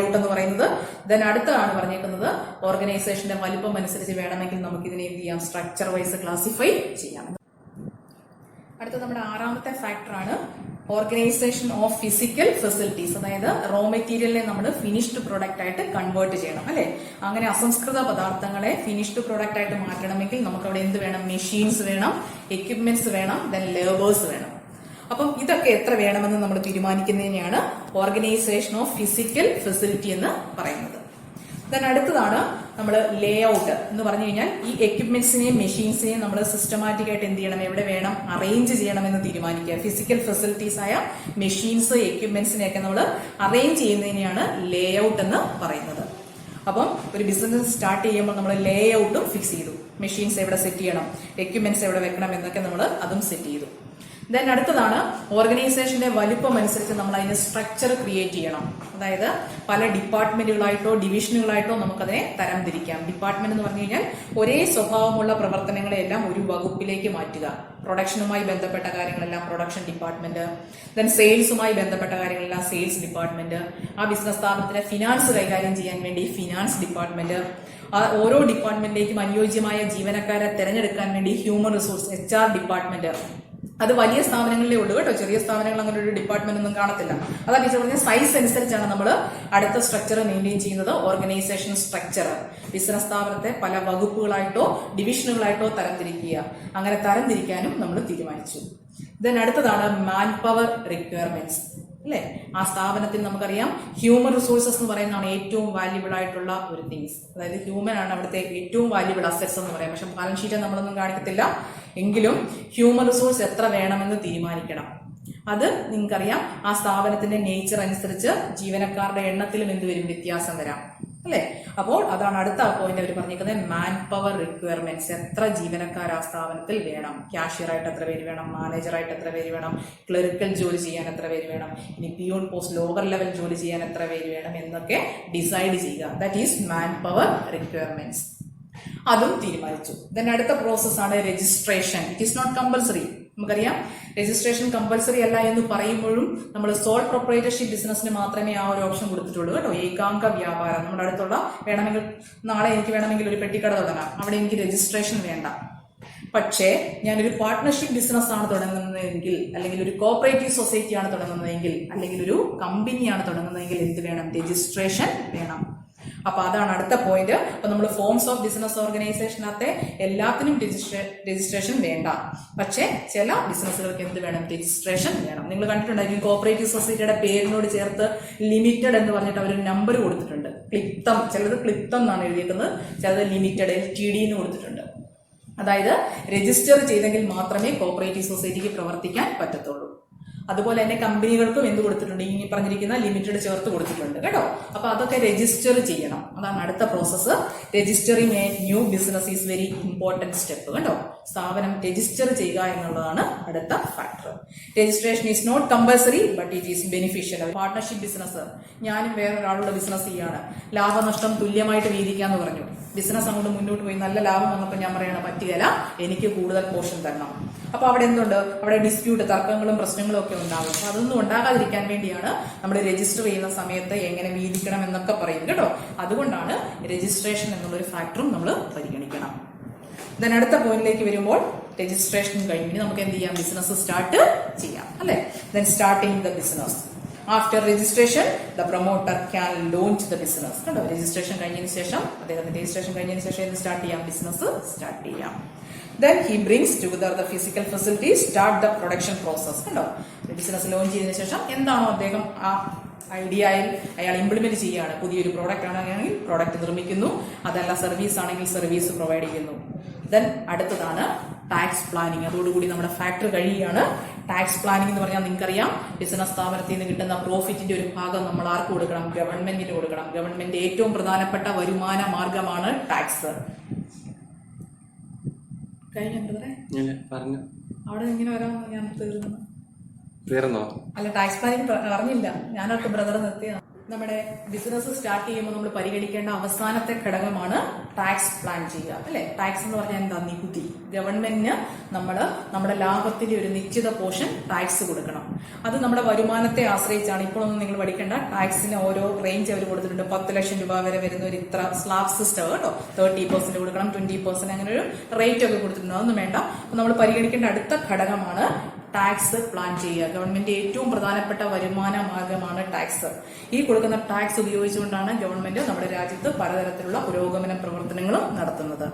ഔട്ട് എന്ന് പറയുന്നത്. ദെൻ അടുത്തതാണ് പറഞ്ഞേക്കുന്നത് ഓർഗനൈസേഷന്റെ വലുപ്പം അനുസരിച്ച് വേണമെങ്കിൽ നമുക്ക് ഇതിനെ എന്ത് ചെയ്യാം, സ്ട്രക്ചർ വൈസ് ക്ലാസിഫൈ ചെയ്യാം. അടുത്ത നമ്മുടെ 6ാമത്തെ ഫാക്ടറാണ് ഓർഗനൈസേഷൻ ഓഫ് ഫിസിക്കൽ ഫെസിലിറ്റീസ്. അതായത് റോ മെറ്റീരിയലിനെ നമ്മൾ ഫിനിഷ്ഡ് പ്രോഡക്റ്റ് ആയിട്ട് കൺവേർട്ട് ചെയ്യണം അല്ലെ. അങ്ങനെ അസംസ്കൃത പദാർത്ഥങ്ങളെ ഫിനിഷ്ഡ് പ്രോഡക്റ്റ് ആയിട്ട് മാറ്റണമെങ്കിൽ നമുക്ക് അവിടെ എന്ത് വേണം, മെഷീൻസ് വേണം, എക്യുപ്മെന്റ്സ് വേണം, ദെൻ ലേബേഴ്സ് വേണം. അപ്പം ഇതൊക്കെ എത്ര വേണമെന്ന് നമ്മൾ തീരുമാനിക്കുന്നതിനെയാണ് ഓർഗനൈസേഷൻ ഓഫ് ഫിസിക്കൽ ഫെസിലിറ്റി എന്ന് പറയുന്നത്. ദെൻ അടുത്തതാണ് നമ്മൾ ലേ ഔട്ട് എന്ന് പറഞ്ഞു കഴിഞ്ഞാൽ ഈ എക്യുപ്മെന്റ്സിനെയും മെഷീൻസിനെയും നമ്മൾ സിസ്റ്റമാറ്റിക് ആയിട്ട് എന്ത് ചെയ്യണം, എവിടെ വേണം അറേഞ്ച് ചെയ്യണമെന്ന് തീരുമാനിക്കുക. ഫിസിക്കൽ ഫെസിലിറ്റീസ് ആയ മെഷീൻസ്, എക്യുപ്മെന്റ്സിനെയൊക്കെ നമ്മൾ അറേഞ്ച് ചെയ്യുന്നതിനെയാണ് ലേ ഔട്ട് എന്ന് പറയുന്നത്. അപ്പം ഒരു ബിസിനസ് സ്റ്റാർട്ട് ചെയ്യുമ്പോൾ നമ്മൾ ലേ ഔട്ടും ഫിക്സ് ചെയ്തു. മെഷീൻസ് എവിടെ സെറ്റ് ചെയ്യണം, എക്യുപ്മെന്റ്സ് എവിടെ വെക്കണം എന്നൊക്കെ നമ്മൾ അതും സെറ്റ് ചെയ്തു. ദെൻ അടുത്തതാണ് ഓർഗനൈസേഷന്റെ വലുപ്പം അനുസരിച്ച് നമ്മൾ അതിന് സ്ട്രക്ചർ ക്രിയേറ്റ് ചെയ്യണം. അതായത് പല ഡിപ്പാർട്ട്മെന്റുകളായിട്ടോ ഡിവിഷനുകളായിട്ടോ നമുക്കതിനെ തരംതിരിക്കാം. ഡിപ്പാർട്ട്മെന്റ് എന്ന് പറഞ്ഞു കഴിഞ്ഞാൽ ഒരേ സ്വഭാവമുള്ള പ്രവർത്തനങ്ങളെല്ലാം ഒരു വകുപ്പിലേക്ക് മാറ്റുക. പ്രൊഡക്ഷനുമായി ബന്ധപ്പെട്ട കാര്യങ്ങളെല്ലാം പ്രൊഡക്ഷൻ ഡിപ്പാർട്ട്മെന്റ്, ദെൻ സെയിൽസുമായി ബന്ധപ്പെട്ട കാര്യങ്ങളെല്ലാം സെയിൽസ് ഡിപ്പാർട്ട്മെന്റ്, ആ ബിസിനസ് സ്ഥാപനത്തിന്റെ ഫിനാൻസ് കൈകാര്യം ചെയ്യാൻ വേണ്ടി ഫിനാൻസ് ഡിപ്പാർട്ട്മെന്റ്, ഓരോ ഡിപ്പാർട്ട്മെന്റിലേക്കും അനുയോജ്യമായ ജീവനക്കാരെ തെരഞ്ഞെടുക്കാൻ വേണ്ടി ഹ്യൂമൻ റിസോഴ്സ് HR ഡിപ്പാർട്ട്മെന്റ്. അത് വലിയ സ്ഥാപനങ്ങളിലേ ഉള്ളൂ കേട്ടോ, ചെറിയ സ്ഥാപനങ്ങൾ അങ്ങനെ ഒരു ഡിപ്പാർട്ട്മെന്റ് ഒന്നും കാണത്തില്ല. അതാ ടീച്ചർ പറഞ്ഞ സൈസ് അനുസരിച്ചാണ് നമ്മൾ അടുത്ത സ്ട്രക്ചർ മെയിൻറ്റെയിൻ ചെയ്യുന്നത്. ഓർഗനൈസേഷൻ സ്ട്രക്ചർ ബിസിനസ് സ്ഥാപനത്തെ പല വകുപ്പുകളായിട്ടോ ഡിവിഷനുകളായിട്ടോ തരംതിരിക്കുക. അങ്ങനെ തരംതിരിക്കാനും നമ്മൾ തീരുമാനിച്ചു. ദെൻ അടുത്തതാണ് മാൻ പവർ റിക്വയർമെന്റ്സ് അല്ലെ. ആ സ്ഥാപനത്തിൽ നമുക്കറിയാം ഹ്യൂമൻ റിസോഴ്സസ് എന്ന് പറയുന്നതാണ് ഏറ്റവും വാല്യുബിൾ ആയിട്ടുള്ള ഒരു തിങ്സ്. അതായത് ഹ്യൂമൻ ആണ് അവിടുത്തെ ഏറ്റവും വാല്യുബിൾ അസറ്റ്സ് എന്ന് പറയാം. പക്ഷെ ബാലൻസ് ഷീറ്റ് നമ്മളൊന്നും കാണിക്കത്തില്ല. എങ്കിലും ഹ്യൂമൻ റിസോഴ്സ് എത്ര വേണമെന്ന് തീരുമാനിക്കണം. അത് നിങ്ങൾക്കറിയാം ആ സ്ഥാപനത്തിന്റെ നേച്ചർ അനുസരിച്ച് ജീവനക്കാരുടെ എണ്ണത്തിലും എന്ത് വരും, വ്യത്യാസം വരാം അല്ലെ. അപ്പോൾ അതാണ് അടുത്ത പോയിന്റ് അവർ പറഞ്ഞിരിക്കുന്നത്, മാൻ പവർ റിക്വയർമെന്റ്സ്. എത്ര ജീവനക്കാർ ആ സ്ഥാപനത്തിൽ വേണം, ക്യാഷ്യറായിട്ട് എത്ര പേര് വേണം, മാനേജറായിട്ട് എത്ര പേര് വേണം, ക്ലറിക്കൽ ജോലി ചെയ്യാൻ എത്ര പേര് വേണം, ഇനി പിയോൺ പോസ്റ്റ് ലോവർ ലെവൽ ജോലി ചെയ്യാൻ എത്ര പേര് വേണം എന്നൊക്കെ ഡിസൈഡ് ചെയ്യുക. That is manpower requirements. അതും തീരുമാനിച്ചു. ദെൻ അടുത്ത പ്രോസസ്സാണ് registration. It is not compulsory. നമുക്കറിയാം രജിസ്ട്രേഷൻ കമ്പൽസറി അല്ല എന്ന് പറയുമ്പോഴും നമ്മൾ സോൾ പ്രൊപ്പറേറ്റർഷിപ്പ് ബിസിനസ്സിന് മാത്രമേ ആ ഒരു ഓപ്ഷൻ കൊടുത്തിട്ടുള്ളൂ കേട്ടോ. ഏകാംഗ വ്യാപാരം, നമ്മുടെ അടുത്തുള്ള വേണമെങ്കിൽ നാളെ എനിക്ക് വേണമെങ്കിൽ ഒരു പെട്ടിക്കട തുടങ്ങാം, അവിടെ എനിക്ക് രജിസ്ട്രേഷൻ വേണ്ട. പക്ഷേ ഞാനൊരു പാർട്ട്ണർഷിപ്പ് ബിസിനസ് ആണ് തുടങ്ങുന്നതെങ്കിൽ, അല്ലെങ്കിൽ ഒരു കോപ്പറേറ്റീവ് സൊസൈറ്റി ആണ് തുടങ്ങുന്നതെങ്കിൽ, അല്ലെങ്കിൽ ഒരു കമ്പനിയാണ് തുടങ്ങുന്നതെങ്കിൽ എന്ത് വേണം, രജിസ്ട്രേഷൻ വേണം. അപ്പൊ അതാണ് അടുത്ത പോയിന്റ്. അപ്പൊ നമ്മൾ ഫോംസ് ഓഫ് ബിസിനസ് ഓർഗനൈസേഷനകത്തെ എല്ലാത്തിനും രജിസ്ട്രേഷൻ വേണ്ട. പക്ഷെ ചില ബിസിനസ്സുകൾക്ക് എന്ത് വേണം, രജിസ്ട്രേഷൻ വേണം. നിങ്ങൾ കണ്ടിട്ടുണ്ടായിരിക്കും കോപ്പറേറ്റീവ് സൊസൈറ്റിയുടെ പേരിനോട് ചേർത്ത് ലിമിറ്റഡ് എന്ന് പറഞ്ഞിട്ട് അവർ നമ്പർ കൊടുത്തിട്ടുണ്ട്. ക്ലിപ്തം, ചിലത് ക്ലിപ്തം എന്നാണ് എഴുതിയിരിക്കുന്നത്, ചിലത് ലിമിറ്റഡ് LTD എന്ന് കൊടുത്തിട്ടുണ്ട്. അതായത് രജിസ്റ്റർ ചെയ്തെങ്കിൽ മാത്രമേ കോപ്പറേറ്റീവ് സൊസൈറ്റിക്ക് പ്രവർത്തിക്കാൻ പറ്റത്തുള്ളൂ. അതുപോലെ തന്നെ കമ്പനികൾക്കും എന്ത് കൊടുത്തിട്ടുണ്ട്, ഈ പറഞ്ഞിരിക്കുന്ന ലിമിറ്റഡ് ചേർത്ത് കൊടുത്തിട്ടുണ്ട് കേട്ടോ. അപ്പൊ അതൊക്കെ രജിസ്റ്റർ ചെയ്യണം. അതാണ് അടുത്ത process. Registering a new business is very important step കേട്ടോ. സ്ഥാപനം രജിസ്റ്റർ ചെയ്യുക എന്നുള്ളതാണ് അടുത്ത factor. Registration is not compulsory but it is beneficial. Partnership business, ഞാനും വേറൊരാളുടെ ബിസിനസ് ചെയ്യാണ്, ലാഭനഷ്ടം തുല്യമായിട്ട് വീതിക്കാന്ന് പറഞ്ഞു. ബിസിനസ് അങ്ങോട്ട് മുന്നോട്ട് പോയി നല്ല ലാഭം വന്നപ്പോൾ ഞാൻ പറയണ പറ്റുകയില്ല, എനിക്ക് കൂടുതൽ പോർഷൻ തരണം. അപ്പൊ അവിടെ എന്തുണ്ട്, അവിടെ ഡിസ്പ്യൂട്ട്, തർക്കങ്ങളും പ്രശ്നങ്ങളും ഒക്കെ ഉണ്ടാകും. അപ്പൊ അതൊന്നും ഉണ്ടാകാതിരിക്കാൻ വേണ്ടിയാണ് നമ്മൾ രജിസ്റ്റർ ചെയ്യുന്ന സമയത്ത് എങ്ങനെ വീതിക്കണം എന്നൊക്കെ പറയും കേട്ടോ. അതുകൊണ്ടാണ് രജിസ്ട്രേഷൻ എന്നുള്ളൊരു ഫാക്ടറും നമ്മൾ പരിഗണിക്കണം. ദെൻ അടുത്ത പോയിന്റിലേക്ക് വരുമ്പോൾ രജിസ്ട്രേഷൻ കഴിഞ്ഞ് നമുക്ക് എന്ത് ചെയ്യാം, ബിസിനസ് സ്റ്റാർട്ട് ചെയ്യാം അല്ലെ. Then starting the business. After registration the promoter can launch the business. കണ്ടോ, രജിസ്ട്രേഷൻ കഴിഞ്ഞതിന് ശേഷം അദ്ദേഹത്തിന്റെ രജിസ്ട്രേഷൻ കഴിഞ്ഞതിന് ശേഷം എന്ത് സ്റ്റാർട്ട് ചെയ്യാം, ബിസിനസ് സ്റ്റാർട്ട് ചെയ്യാം. Then he brings together the physical facilities, start the production process. കണ്ടോ, ബിസിനസ് ലോഞ്ച് ചെയ്തതിനു ശേഷം എന്താണോ അദ്ദേഹം ആ ഐഡിയയിൽ അയാൾ ഇംപ്ലിമെന്റ് ചെയ്യുകയാണ്. പുതിയൊരു പ്രോഡക്റ്റ് ആണെങ്കിൽ പ്രോഡക്റ്റ് നിർമ്മിക്കുന്നു, അതല്ല സർവീസ് ആണെങ്കിൽ സർവീസ് പ്രൊവൈഡ് ചെയ്യുന്നു. ദെൻ അടുത്തതാണ് ടാക്സ് പ്ലാനിങ്. അതോടുകൂടി നമ്മുടെ ഫാക്ടറി കഴിയുകയാണ്. ടാക്സ് പ്ലാനിങ് എന്ന് പറഞ്ഞാൽ നിങ്ങൾക്കറിയാം, ബിസിനസ് സ്ഥാപനത്തിൽ നിന്ന് കിട്ടുന്ന പ്രോഫിറ്റിന്റെ ഒരു ഭാഗം നമ്മൾ ആർക്ക് കൊടുക്കണം, ഗവൺമെന്റിന് കൊടുക്കണം. ഗവൺമെന്റ് ഏറ്റവും പ്രധാനപ്പെട്ട വരുമാന മാർഗമാണ് ടാക്സ്. അവിടെ ഇങ്ങനെ വരാമെന്ന് ഞാൻ തീർന്നോ? അല്ല, ടാക്സ് പ്ലാനിങ് പറഞ്ഞില്ല, ഞാനൊക്കെ ബ്രദർ നിർത്തിയതാണ്. നമ്മുടെ ബിസിനസ് സ്റ്റാർട്ട് ചെയ്യുമ്പോൾ നമ്മൾ പരിഗണിക്കേണ്ട അവസാനത്തെ ഘടകമാണ് ടാക്സ് പ്ലാൻ ചെയ്യുക അല്ലെ. ടാക്സ് എന്ന് പറഞ്ഞാൽ എന്താ, നികുതി. ഗവൺമെന്റിന് നമ്മുടെ ലാഭത്തിന്റെ ഒരു നിശ്ചിത പോർഷൻ ടാക്സ് കൊടുക്കണം. അത് നമ്മുടെ വരുമാനത്തെ ആശ്രയിച്ചാണ്. ഇപ്പോഴൊന്നും നിങ്ങൾ പഠിക്കേണ്ട, ടാക്സിന് ഓരോ റേഞ്ച് അവർ കൊടുത്തിട്ടുണ്ട്. 10 ലക്ഷം രൂപ വരെ വരുന്ന ഒരു ഇത്ര സ്ലാബ് സിസ്റ്റം കേട്ടോ. 30% കൊടുക്കണം, 20% അങ്ങനെ ഒരു റേറ്റ് ഒക്കെ കൊടുത്തിട്ടുണ്ട്. അതൊന്നും വേണ്ട. നമ്മൾ പരിഗണിക്കേണ്ട അടുത്ത ഘടകമാണ് ടാക്സ് പ്ലാൻ ചെയ്യുക. ഗവൺമെന്റ് ഏറ്റവും പ്രധാനപ്പെട്ട വരുമാന മാർഗമാണ് ടാക്സ്. ഈ കൊടുക്കുന്ന ടാക്സ് ഉപയോഗിച്ചുകൊണ്ടാണ് ഗവൺമെന്റ് നമ്മുടെ രാജ്യത്ത് പലതരത്തിലുള്ള പുരോഗമന പ്രവർത്തനങ്ങളും നടത്തുന്നത്.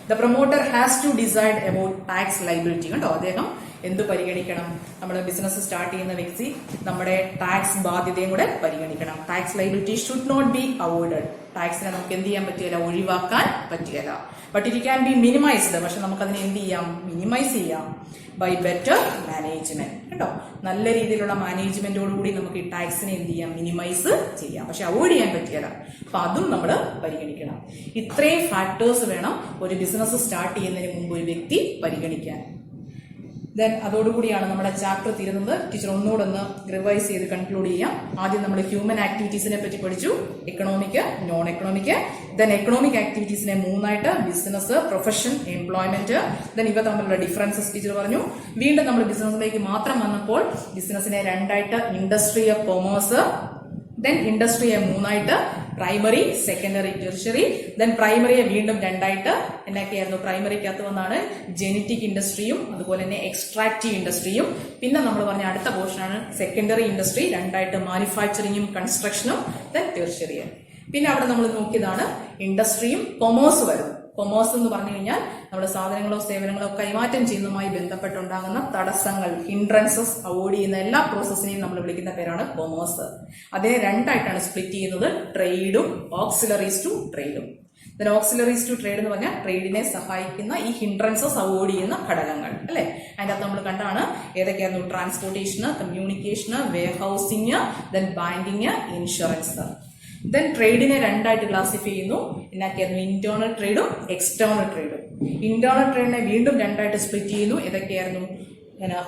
The promoter has to decide about tax liability. കണ്ടോ, അദ്ദേഹം എന്ത് പരിഗണിക്കണം, നമ്മുടെ ബിസിനസ് സ്റ്റാർട്ട് ചെയ്യുന്ന വ്യക്തി നമ്മുടെ ടാക്സ് ബാധ്യതയും കൂടെ പരിഗണിക്കണം. Tax liability should not be avoided. ടാക്സിനെ നമുക്ക് എന്ത് ചെയ്യാൻ പറ്റുകയില്ല, ഒഴിവാക്കാൻ പറ്റുകയില്ല. But it can be minimised. പക്ഷെ നമുക്കതിനെ എന്ത് ചെയ്യാം, മിനിമൈസ് ചെയ്യാം ബൈ ബെറ്റർ മാനേജ്മെന്റ്. കേട്ടോ, നല്ല രീതിയിലുള്ള മാനേജ്മെന്റോടുകൂടി നമുക്ക് ഈ ടാക്സിനെ എന്ത് ചെയ്യാം, മിനിമൈസ് ചെയ്യാം. പക്ഷെ അവോയ്ഡ് ചെയ്യാൻ പറ്റില്ല. അപ്പൊ അതും നമ്മൾ പരിഗണിക്കണം. ഇത്രയും ഫാക്ടേഴ്സ് വേണം ഒരു ബിസിനസ് സ്റ്റാർട്ട് ചെയ്യുന്നതിന് മുമ്പ് ഒരു വ്യക്തി പരിഗണിക്കാൻ. ദെൻ അതോടുകൂടിയാണ് നമ്മുടെ ചാപ്റ്റർ തീരുന്നത്. ടീച്ചർ ഒന്നുകൂടെ റിവൈസ് ചെയ്ത് കൺക്ലൂഡ് ചെയ്യാം. ആദ്യം നമ്മൾ ഹ്യൂമൻ ആക്ടിവിറ്റീസിനെ പറ്റി പഠിച്ചു, economic, non economic. Then economic ആക്ടിവിറ്റീസിനെ 3ആയിട്ട്, ബിസിനസ്, പ്രൊഫഷൻ, എംപ്ലോയ്മെന്റ്. ദെൻ ഇവ തമ്മിലുള്ള ഡിഫറൻസസ് ടീച്ചർ പറഞ്ഞു. വീണ്ടും നമ്മൾ ബിസിനസ്സിലേക്ക് മാത്രം വന്നപ്പോൾ ബിസിനസിനെ 2ആയിട്ട്, ഇൻഡസ്ട്രി, കൊമേഴ്സ്. ദെൻ ഇൻഡസ്ട്രിയെ 3ആയിട്ട്, പ്രൈമറി, സെക്കൻഡറി, ടെർഷ്യറി. ദെൻ പ്രൈമറിയെ വീണ്ടും 2ആയിട്ട്. എന്നൊക്കെയായിരുന്നു പ്രൈമറിക്കകത്ത് വന്നാണ് ജെനറ്റിക് ഇൻഡസ്ട്രിയും അതുപോലെ തന്നെ എക്സ്ട്രാക്റ്റീവ് ഇൻഡസ്ട്രിയും. പിന്നെ നമ്മൾ പറഞ്ഞ അടുത്ത പോർഷനാണ് സെക്കൻഡറി ഇൻഡസ്ട്രി, 2ആയിട്ട്, മാനുഫാക്ചറിങ്ങും കൺസ്ട്രക്ഷനും. Then tertiary. പിന്നെ അവിടെ നമ്മൾ നോക്കിയതാണ് ഇൻഡസ്ട്രിയും കൊമേഴ്സ് വരും. കൊമേഴ്സ് എന്ന് പറഞ്ഞു കഴിഞ്ഞാൽ നമ്മുടെ സാധനങ്ങളോ സേവനങ്ങളോ കൈമാറ്റം ചെയ്യുന്നതുമായി ബന്ധപ്പെട്ടുണ്ടാകുന്ന തടസ്സങ്ങൾ, ഹിൻഡ്രൻസസ് അവോയ്ഡ് ചെയ്യുന്ന എല്ലാ പ്രോസസ്സിനെയും നമ്മൾ വിളിക്കുന്ന പേരാണ് കൊമേഴ്സ്. അതിനെ 2ആയിട്ടാണ് സ്പ്ലിറ്റ് ചെയ്യുന്നത്, ട്രേഡും ഓക്സിലറീസ് ടു ട്രേഡും. ദെൻ ഓക്സിലറീസ് ടു ട്രേഡ് എന്ന് പറഞ്ഞാൽ ട്രേഡിനെ സഹായിക്കുന്ന ഈ ഹിൻഡ്രൻസസ് അവോയ്ഡ് ചെയ്യുന്ന ഘടകങ്ങൾ അല്ലെ. അതിൻ്റെ അകത്ത് നമ്മൾ കണ്ടാണ് ഏതൊക്കെയായിരുന്നു, ട്രാൻസ്പോർട്ടേഷന്, കമ്മ്യൂണിക്കേഷന്, warehousing, then banking, insurance. Then ട്രേഡിനെ 2ആയിട്ട് ക്ലാസിഫൈ ചെയ്യുന്നു. എന്നൊക്കെയായിരുന്നു, ഇന്റേണൽ ട്രേഡും എക്സ്റ്റേണൽ ട്രേഡും. ഇന്റേണൽ ട്രേഡിനെ വീണ്ടും 2ആയിട്ട് സ്പ്ലിറ്റ് ചെയ്യുന്നു. ഏതൊക്കെയായിരുന്നു,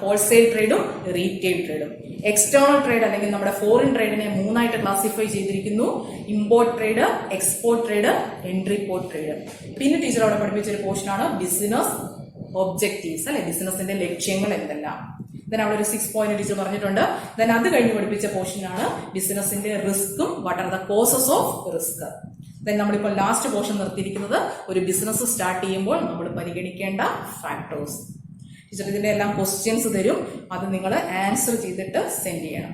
ഹോൾസെയിൽ ട്രേഡും റീറ്റെയിൽ ട്രേഡും. എക്സ്റ്റേണൽ ട്രേഡ് അല്ലെങ്കിൽ നമ്മുടെ ഫോറിൻ ട്രേഡിനെ 3ആയിട്ട് ക്ലാസിഫൈ ചെയ്തിരിക്കുന്നു, import trade, export trade, entry port trade. പിന്നെ ടീച്ചർ അവിടെ പഠിപ്പിച്ചൊരു പോർഷനാണ് ബിസിനസ് ഒബ്ജക്റ്റീവ്സ് അല്ലെ, ബിസിനസിന്റെ ലക്ഷ്യങ്ങൾ എന്തെല്ലാം. ദെൻ അവിടെ ഒരു 6 പോയിന്റ് ടീച്ചർ പറഞ്ഞിട്ടുണ്ട്. ദെൻ അത് കഴിഞ്ഞ് പഠിപ്പിച്ച പോർഷനാണ് ബിസിനസിന്റെ റിസ്ക്കും what are the causes of risk. Then നമ്മളിപ്പോൾ ലാസ്റ്റ് പോർഷൻ നിർത്തിയിരിക്കുന്നത് ഒരു ബിസിനസ് സ്റ്റാർട്ട് ചെയ്യുമ്പോൾ നമ്മൾ പരിഗണിക്കേണ്ട ഫാക്ടേഴ്സ്. ടീച്ചർ ഇതിന്റെ എല്ലാം ക്വസ്റ്റ്യൻസ് തരും, അത് നിങ്ങൾ ആൻസർ ചെയ്തിട്ട് സെൻഡ് ചെയ്യണം.